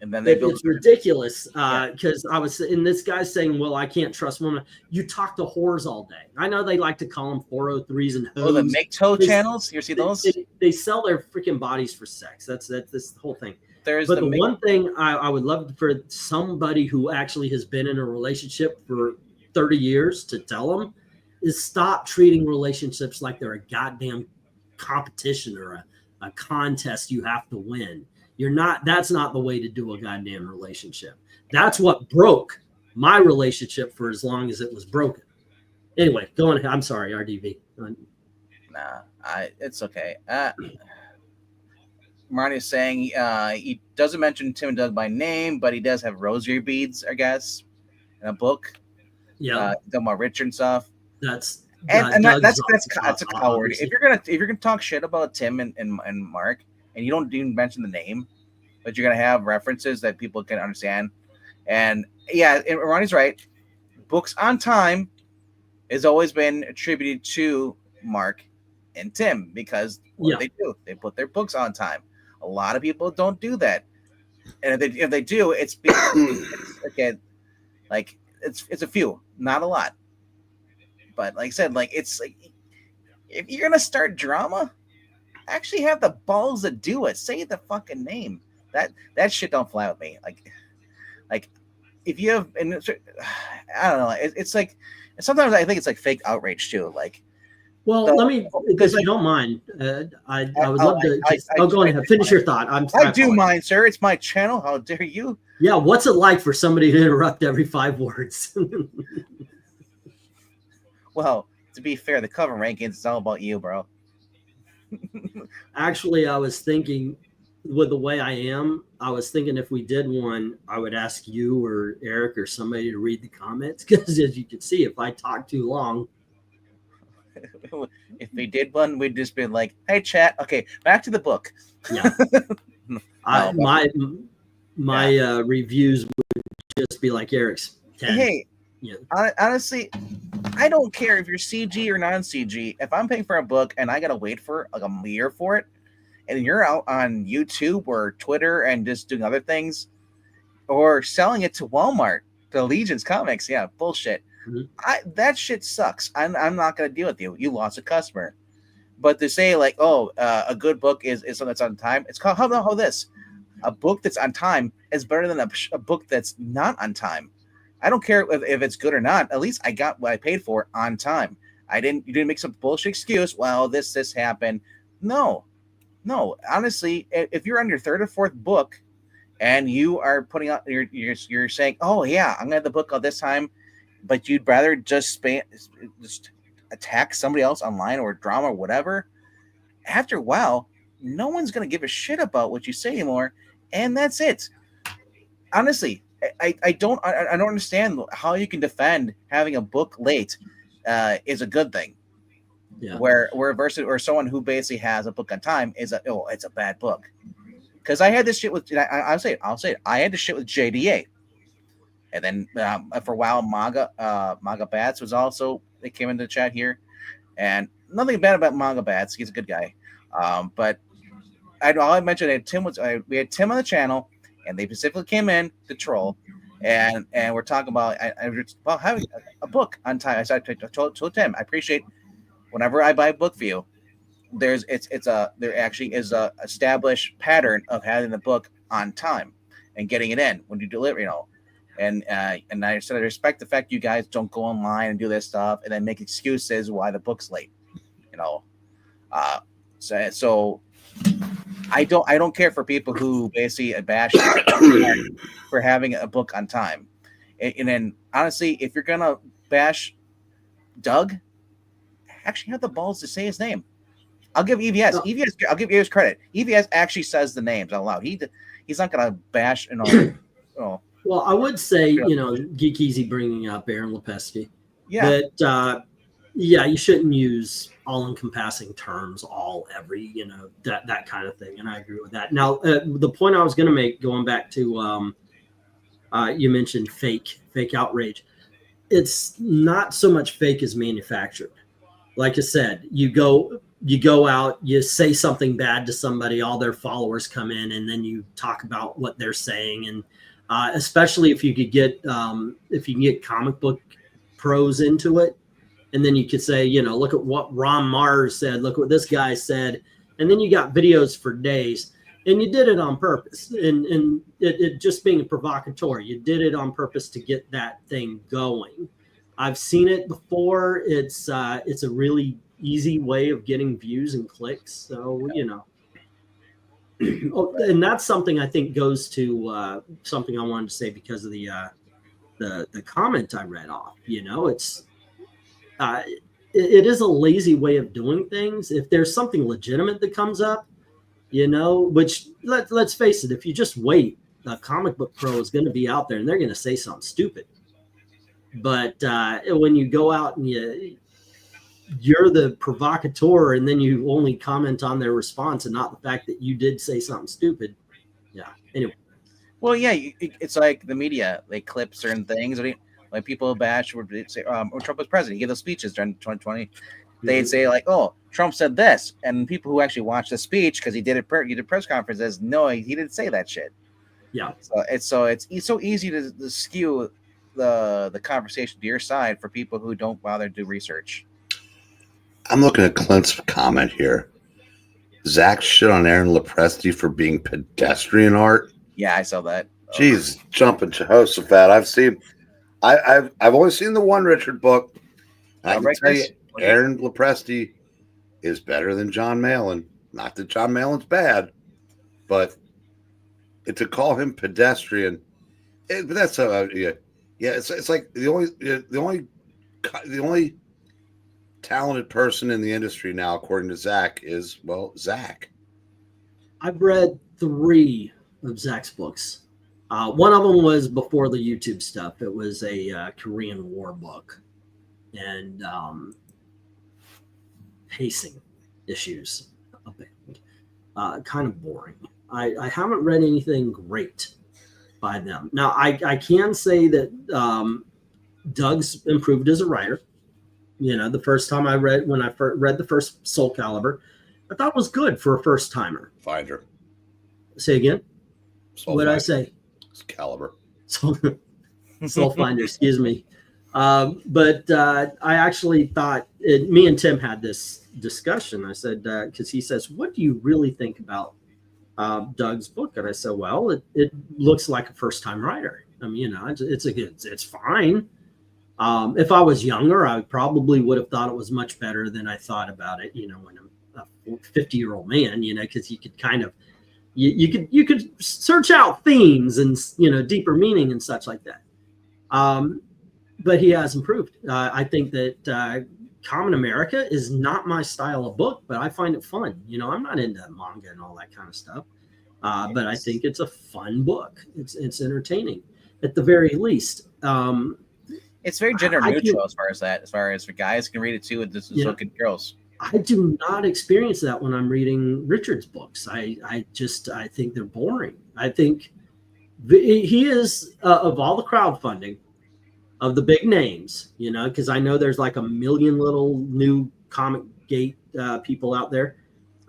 And then it's ridiculous because I was in this guy saying, well, I can't trust women. You talk to whores all day. I know they like to call them 403s and hoes. Oh, the make-toe channels? You see those? They sell their freaking bodies for sex. That's this whole thing. But the one thing I would love for somebody who actually has been in a relationship for 30 years to tell them is stop treating relationships like they're a goddamn competition or a contest you have to win. That's not the way to do a goddamn relationship. That's what broke my relationship for as long as it was broken. Anyway, go on. I'm sorry, RDV. Nah, it's okay. Marty's saying he doesn't mention Tim and Doug by name, but he does have rosary beads, I guess, in a book. Yeah. Talking about Richard and stuff. That's a coward. If you're gonna talk shit about Tim and Mark, and you don't even mention the name, but you're gonna have references that people can understand. And yeah, Ronnie's right. Books on time has always been attributed to Mark and Tim because what they do, they put their books on time. A lot of people don't do that, and if they do, it's okay. Like it's a few, not a lot. But like I said, it's like if you're gonna start drama, actually have the balls to do it. Say the fucking name. That shit don't fly with me. Like if you have, and I don't know. It's like sometimes I think it's like fake outrage too. Like, well, let me, because I don't mind. I would love to. Go ahead. Finish your thought. I do mind, sir. It's my channel. How dare you? Yeah. What's it like for somebody to interrupt every 5 words? Well, to be fair, the cover rankings is all about you, bro. Actually, I was thinking, with the way I am, I was thinking if we did one, I would ask you or Eric or somebody to read the comments because, as you can see, if I talk too long. If we did one, we'd just be like, "Hey, chat. Okay, back to the book." Yeah. My reviews would just be like Eric's 10. Hey, yeah. Honestly, I don't care if you're CG or non-CG. If I'm paying for a book and I gotta wait for like a year for it, and you're out on YouTube or Twitter and just doing other things, or selling it to Walmart, to Legion's Comics, yeah, bullshit. That shit sucks. I'm not gonna deal with you. You lost a customer. But to say like, oh, a good book is something that's on time. It's called how this. A book that's on time is better than a book that's not on time. I don't care if it's good or not. At least I got what I paid for on time. You didn't make some bullshit excuse. Well, this happened. No. Honestly, if you're on your third or fourth book, and you are putting out, you're saying, oh yeah, I'm gonna have the book out this time, but you'd rather just attack somebody else online or drama or whatever. After a while, no one's gonna give a shit about what you say anymore, and that's it. Honestly, I don't understand how you can defend having a book late is a good thing. Yeah. Where versus or someone who basically has a book on time is it's a bad book. Because I had this shit with I'll say it. I had this shit with JDA, and then for a while Manga Bats was also, they came into the chat here, and nothing bad about Manga Bats. He's a good guy, but all I mentioned we had Tim on the channel, and they specifically came in to troll, and we're talking about having a book on time. I told Tim, I appreciate whenever I buy a book for you, there actually is a established pattern of having the book on time and getting it in when you deliver, and I said I respect the fact you guys don't go online and do this stuff and then make excuses why the book's late, so I don't care for people who basically bash for having a book on time, and then honestly, if you're gonna bash Doug, actually have the balls to say his name. I'll give EVS. No. EVS. I'll give EVS credit. EVS actually says the names out loud. He's not gonna bash. Well, I would say Geeky bringing up Aaron Lepesky. Yeah. But you shouldn't use all-encompassing terms, that kind of thing. And I agree with that. Now, the point I was going to make, going back to you mentioned fake outrage. It's not so much fake as manufactured. Like I said, you go out, you say something bad to somebody, all their followers come in, and then you talk about what they're saying. And especially if you could get comic book pros into it, and then you could say, look at what Ron Mars said, look what this guy said, and then you got videos for days, and you did it on purpose, and it just being a provocateur, you did it on purpose to get that thing going. I've seen it before. It's a really easy way of getting views and clicks. So, and that's something I think goes to something I wanted to say because of the comment I read off. It's it is a lazy way of doing things. If there's something legitimate that comes up, which let's face it, if you just wait, a comic book pro is going to be out there and they're going to say something stupid. But when you go out and you're the provocateur, and then you only comment on their response and not the fact that you did say something stupid. Yeah. Anyway. Well, yeah, it's like the media. They clip certain things. Like people bash would say, when Trump was president, he gave those speeches during 2020. They'd say like, "Oh, Trump said this," and people who actually watched the speech because he did press conferences, no, he didn't say that shit. Yeah. So it's so easy to skew the conversation to your side for people who don't bother to do research. I'm looking at Clint's comment here. Zach shit on Aaron Lepresti for being pedestrian art. Yeah, I saw that. Jeez, jumping Jehoshaphat. I've only seen the one Richard book. I can tell you, Aaron Lepresti is better than John Malin. Not that John Malin's bad, but to call him pedestrian, but that's yeah. It's like the only talented person in the industry now, according to Zach, is Zach. I've read 3 of Zach's books. One of them was before the YouTube stuff. It was a Korean War book, and pacing issues a bit, kind of boring. I haven't read anything great by them. Now, I can say that Doug's improved as a writer. You know, the first time when I first read the first Soul Calibur, I thought it was good for a first timer. Finder. Say again. Soul What did I Finder. say? It's Caliber. Soul Finder, excuse me. But I actually thought me and Tim had this discussion. I said, because he says, what do you really think about Doug's book? And I said, well, it looks like a first time writer. I mean, you know, it's fine. If I was younger, I probably would have thought it was much better than I thought about it, you know, when I'm a 50-year-old man, you know, because you could kind of, you could search out themes and, you know, deeper meaning and such like that. But he has improved. I think that Common America is not my style of book, but I find it fun. You know, I'm not into manga and all that kind of stuff. But I think it's a fun book. It's entertaining at the very least. It's very gender neutral as far as that. As far as for guys can read it too, and this is so good girls. I do not experience that when I'm reading Richard's books. I think they're boring. I think he is of all the crowdfunding of the big names, you know, because I know there's like a million little new Comic Gate people out there.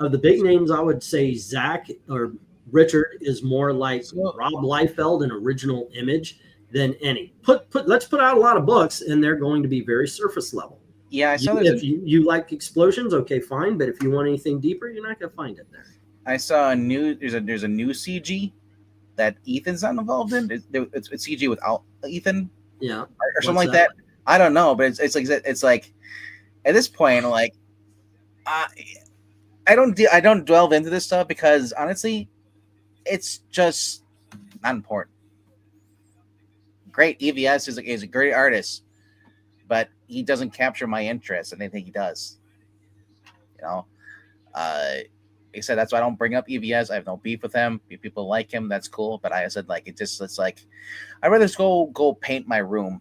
Of the big names, I would say Zach or Richard is more like Rob Liefeld, an original Image, than any. Let's put out a lot of books, and they're going to be very surface level. Yeah, I saw if you like explosions, okay, fine. But if you want anything deeper, you're not going to find it there. I saw there's a new CG that Ethan's not involved in. It's CG without Ethan, yeah, or something like that. I don't know, but it's like at this point, like I don't delve into this stuff because honestly, it's just not important. Great, EVS is a great artist, but he doesn't capture my interest, and I think he does. You know, like I said, that's why I don't bring up EVS. I have no beef with him. If people like him, that's cool. But I said, like, it's like I'd rather just go paint my room,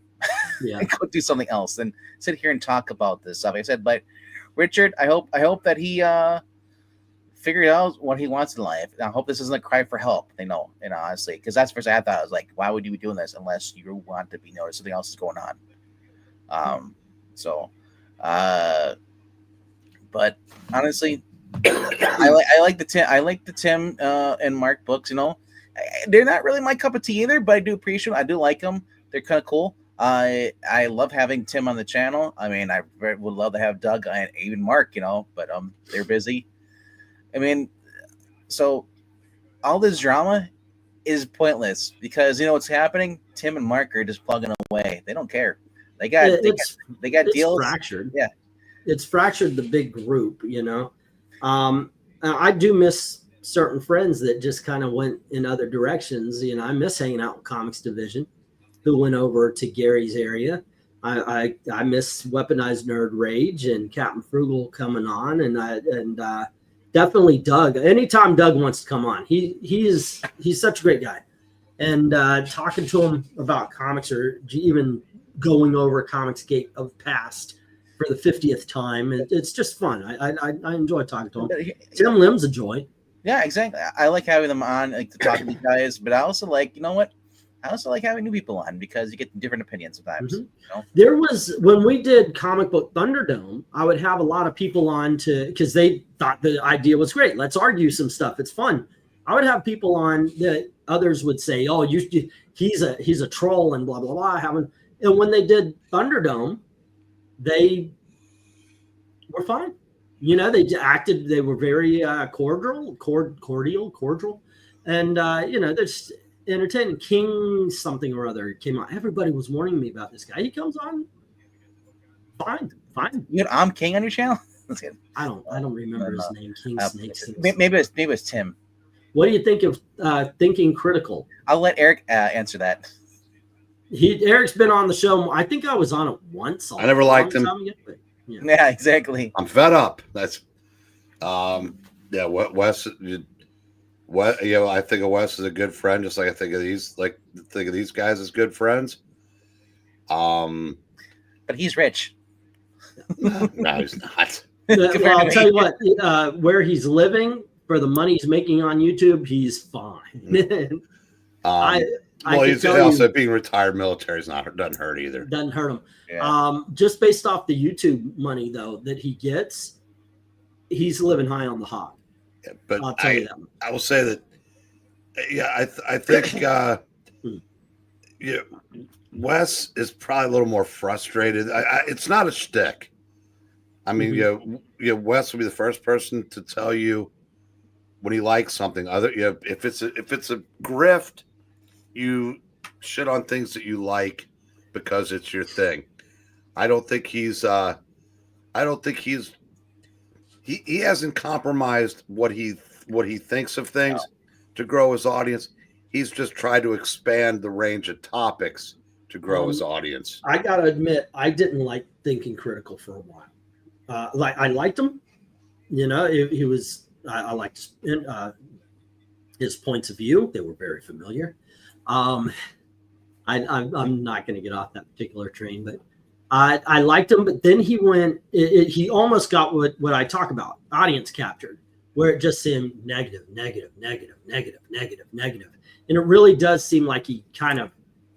and go do something else than sit here and talk about this stuff. I said, but Richard, I hope that he figured out what he wants in life. I hope this isn't a cry for help. You know, honestly, because that's the first I thought. I was like, why would you be doing this unless you want to be noticed? Something else is going on. But honestly, I like the Tim and Mark books. You know, they're not really my cup of tea either, but I do appreciate them. I do like them. They're kind of cool. I love having Tim on the channel. I mean, I would love to have Doug and even Mark. You know, but they're busy. I mean, so all this drama is pointless because you know what's happening. Tim and Mark are just plugging away. They don't care. They got deals. Fractured. Yeah, it's fractured the big group. You know, I do miss certain friends that just kind of went in other directions. You know, I miss hanging out with Comics Division, who went over to Gary's area. I miss Weaponized Nerd Rage and Captain Frugal coming on, and definitely Doug. Anytime Doug wants to come on, he's such a great guy, and talking to him about comics or even going over Comics Gate of past for the 50th time, it's just fun. I enjoy talking to him. Tim Lim's a joy. Yeah, exactly. I like having them on, like to talk to these guys, but I also like, you know what? I also like having new people on because you get different opinions sometimes. Mm-hmm. You know? There was, when we did Comic Book Thunderdome, I would have a lot of people on because they thought the idea was great. Let's argue some stuff. It's fun. I would have people on that others would say, "Oh, he's a troll," and blah blah blah. And when they did Thunderdome, they were fine. You know, they were very cordial, and you know, there's entertaining. King something or other came on. Everybody was warning me about this guy. He comes on, fine. You know, I'm King on your channel. That's good. I don't remember his name. King Snakes. Maybe it's Tim. What do you think of Thinking Critical? I'll let Eric answer that. Eric's been on the show. I think I was on it once. I never liked him. Yeah, exactly. I'm fed up. That's Wes. What, you know, I think of Wes as a good friend, just like I think of these guys as good friends. But he's rich. No, he's not. Well, I'll tell you what, where he's living for the money he's making on YouTube, he's fine. Well, he's also being retired military doesn't hurt either. Doesn't hurt him. Yeah. Just based off the YouTube money though that he gets, he's living high on the hog. Yeah, but I'll tell you that. I will say that. Yeah, I think Wes is probably a little more frustrated. It's not a shtick. I mean, Wes will be the first person to tell you when he likes something. If it's a grift, you shit on things that you like because it's your thing. I don't think he hasn't compromised what he thinks of things to grow his audience. He's just tried to expand the range of topics to grow his audience. I gotta admit, I didn't like Thinking Critical for a while. I liked him, he was. I liked his points of view; they were very familiar. I'm not going to get off that particular train, but I liked him. But then he went. He almost got what I talk about, audience captured, where it just seemed negative, and it really does seem like he kind of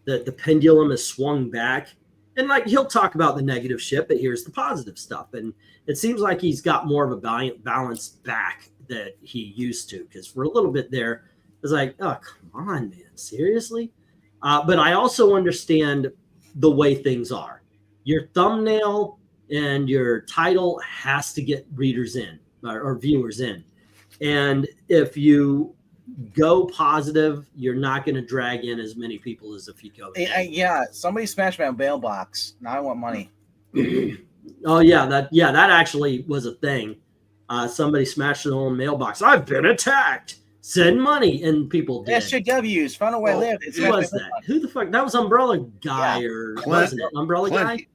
the pendulum has swung back. And like he'll talk about the negative shit, but here's the positive stuff. And it seems like he's got more of a balance back that he used to. Because for a little bit there, it's like, oh, come on, man, seriously? But I also understand the way things are. Your thumbnail and your title has to get readers in or viewers in. And if you go positive, you're not going to drag in as many people as if you go. Yeah, somebody smashed my mailbox. Now I want money. Oh yeah, that actually was a thing. Somebody smashed their own mailbox. I've been attacked. Send money, and people did. SJWs, found out where I live. Who was that? Who the fuck? That was Umbrella Guy, or wasn't it Umbrella Guy?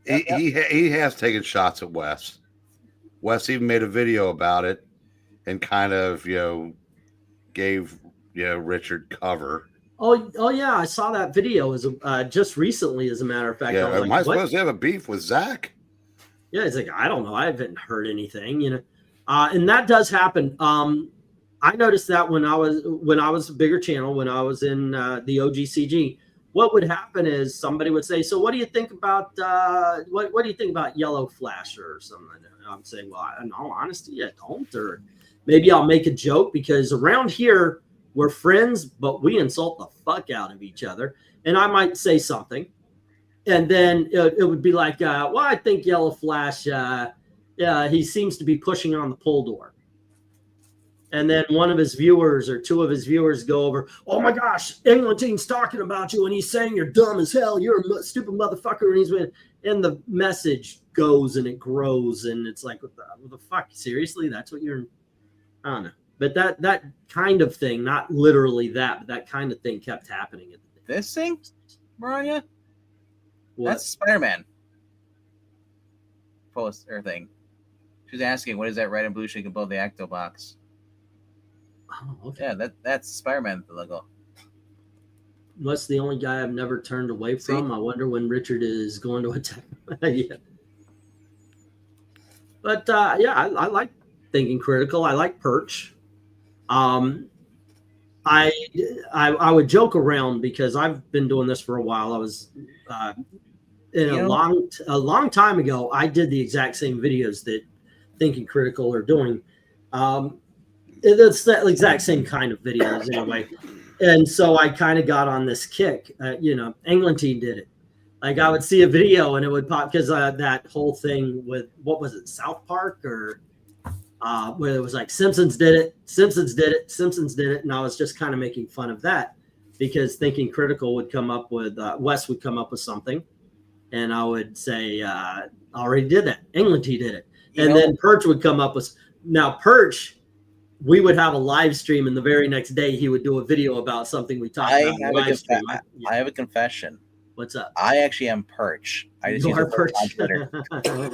He has taken shots at Wes. Wes even made a video about it, and kind of gave Richard cover. Oh yeah, I saw that video as just recently, as a matter of fact. Yeah, I was am I supposed to have a beef with Zach? Yeah, it's like, I don't know, I haven't heard anything, and that does happen. I noticed that when I was a bigger channel, when I was in the OGCG, what would happen is somebody would say, "So what do you think about what do you think about Yellow Flash or something?" And I'm saying, "Well, in all honesty, I don't." Or maybe I'll make a joke, because around here we're friends, but we insult the fuck out of each other. And I might say something, and then it would be like, "Well, I think Yellow Flash, he seems to be pushing on the pull door." And then one of his viewers or two of his viewers go over, "Oh my gosh, Englantine's talking about you, and he's saying you're dumb as hell. You're a stupid motherfucker." And the message goes and it grows, and it's like, what the fuck? Seriously? That's what you're? I don't know. But that kind of thing, not literally that, but that kind of thing kept happening. This thing, Mariah? What? That's Spider-Man post or thing. She's asking, what is that red and blue shape above the Acto box? Oh, okay. Yeah, that's Spider-Man logo. That's the only guy I've never turned away from. I wonder when Richard is going to attack. Yeah. But I like Thinking Critical. I like Perch. I would joke around, because I've been doing this for a while. I was a long time ago, I did the exact same videos that Thinking Critical are doing. It's the exact same kind of videos anyway. And so I kind of got on this kick. Englantine did it. Like, I would see a video and it would pop, because that whole thing with, what was it, South Park, or where it was like Simpsons did it, and I was just kind of making fun of that, because Thinking Critical would come up with Wes would come up with something, and I would say, already did that. Englantine did it. And then Perch would come up with, now Perch, we would have a live stream, and the very next day he would do a video about something we talked about in the live stream. I have a confession. What's up? I actually am Perch. I just use Perch on Twitter.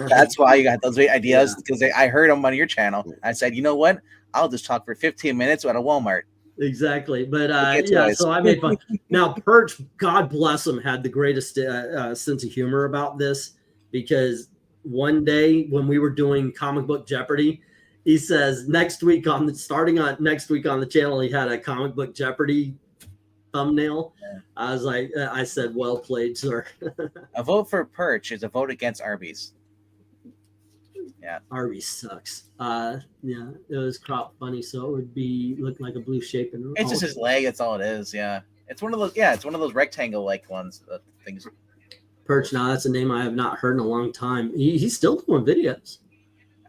That's why you got those ideas, because I heard them on your channel. I said, you know what? I'll just talk for 15 minutes at a Walmart. Exactly. But so I made fun. Now, Perch, God bless him, had the greatest sense of humor about this, because one day when we were doing Comic Book Jeopardy, he says next week on the channel, he had a Comic Book Jeopardy thumbnail. Yeah. I was like, I said, well played, sir. A vote for Perch is a vote against Arby's. Arby's sucks. Yeah, it was crop funny, so it would be look like a blue shape. And It's just his leg. That's all it is. Yeah. It's one of those. Yeah, it's one of those rectangle-like ones. Things. Perch. Now that's a name I have not heard in a long time. He's still doing videos.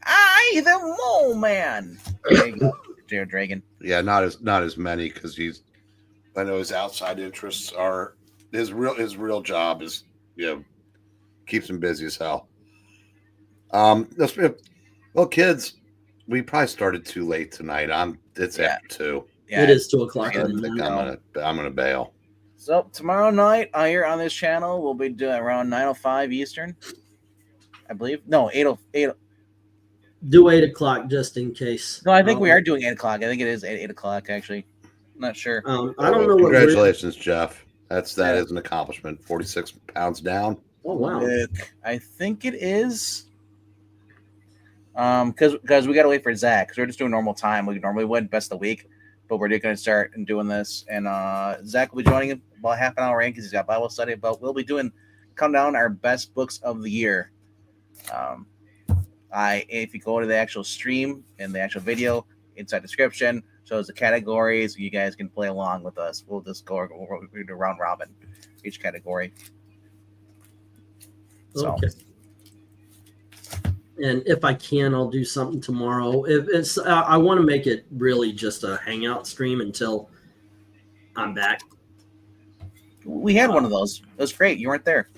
I the mole man. There you go, Jared Dragon. Yeah, not as many because I know his outside interests are his real job is keeps him busy as hell. Well, kids, we probably started too late tonight. It's after 2. Yeah, it is 2:00. I think I'm gonna bail. So tomorrow night here on this channel, we'll be doing around 9:05 Eastern, I believe. No, 8:08. Do 8:00 just in case. No, I think we are doing 8:00. I think it is 8:00 actually. I'm not sure. I don't know. Congratulations, Jeff. That is an accomplishment. 46 pounds down. Oh wow! I think it is. Because we got to wait for Zach. Because we're just doing normal time. We normally would best of the week, but we're going to start and doing this. And Zach will be joining about half an hour in because he's got Bible study. But we'll be doing down our best books of the year. If you go to the actual stream and the actual video inside description shows the categories. You guys can play along with us. We'll just go round robin each category. So. Okay. And if I can, I'll do something tomorrow. If it's, I want to make it really just a hangout stream until I'm back. We had one of those. It was great. You weren't there.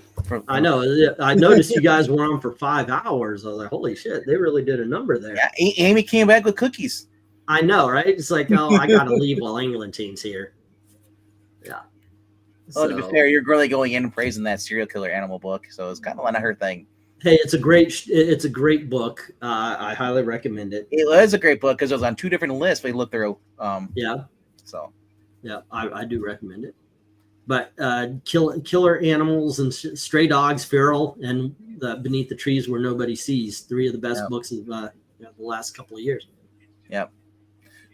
I know. I noticed you guys were on for 5 hours. I was like, holy shit, they really did a number there. Yeah, Amy came back with cookies. I know, right? It's like, oh, I got to leave while England team's here. Yeah. Well, to be fair, you're really going in and praising that serial killer animal book, so it's kind of not her thing. Hey, it's a great book. I highly recommend it. It was a great book because it was on 2 different lists we looked through. Yeah. So. Yeah, I do recommend it. But killer animals and stray dogs, feral, and Beneath the Trees Where Nobody Sees. 3 of the best books of the last couple of years. Yep.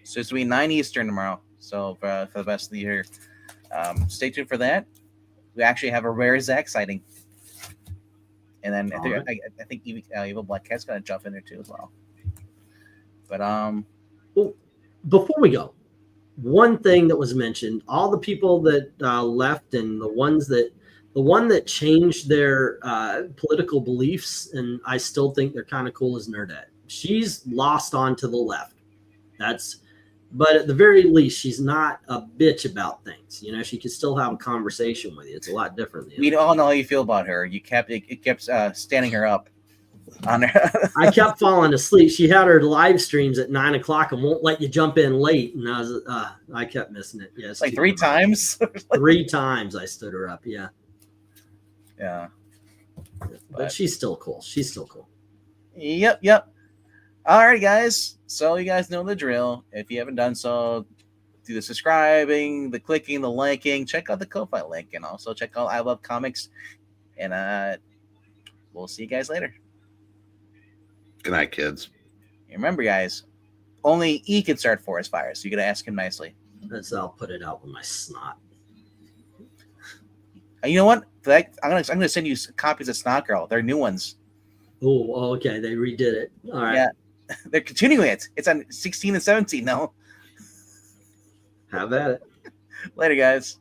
So it's going to be 9 Eastern tomorrow. So for the best of the year, stay tuned for that. We actually have a rare Zach sighting. And then I think Evil Black Cat's going to jump in there too as well. But well, before we go, one thing that was mentioned: all the people that left, and the one that changed their political beliefs, and I still think they're kind of cool, is Nerdette. She's lost on to the left. But at the very least, she's not a bitch about things. She can still have a conversation with you. It's a lot different. We all know how you feel about her. It kept standing her up on her. I kept falling asleep. She had her live streams at 9:00 and won't let you jump in late. And I kept missing it. Yes, like 3 times. 3 times I stood her up. Yeah. Yeah. But she's still cool. Yep. All right, guys. So you guys know the drill. If you haven't done so, do the subscribing, the clicking, the liking. Check out the Ko-Fi link, and also check out I Love Comics. And we'll see you guys later. Good night, kids. Remember, guys, only E can start forest fires, so you got to ask him nicely. I'll put it out with my snot. You know what? I'm gonna send you copies of Snot Girl. They're new ones. Oh, okay. They redid it. All right. Yeah. They're continuing it. It's on 16 and 17 now. Have at it. Later, guys.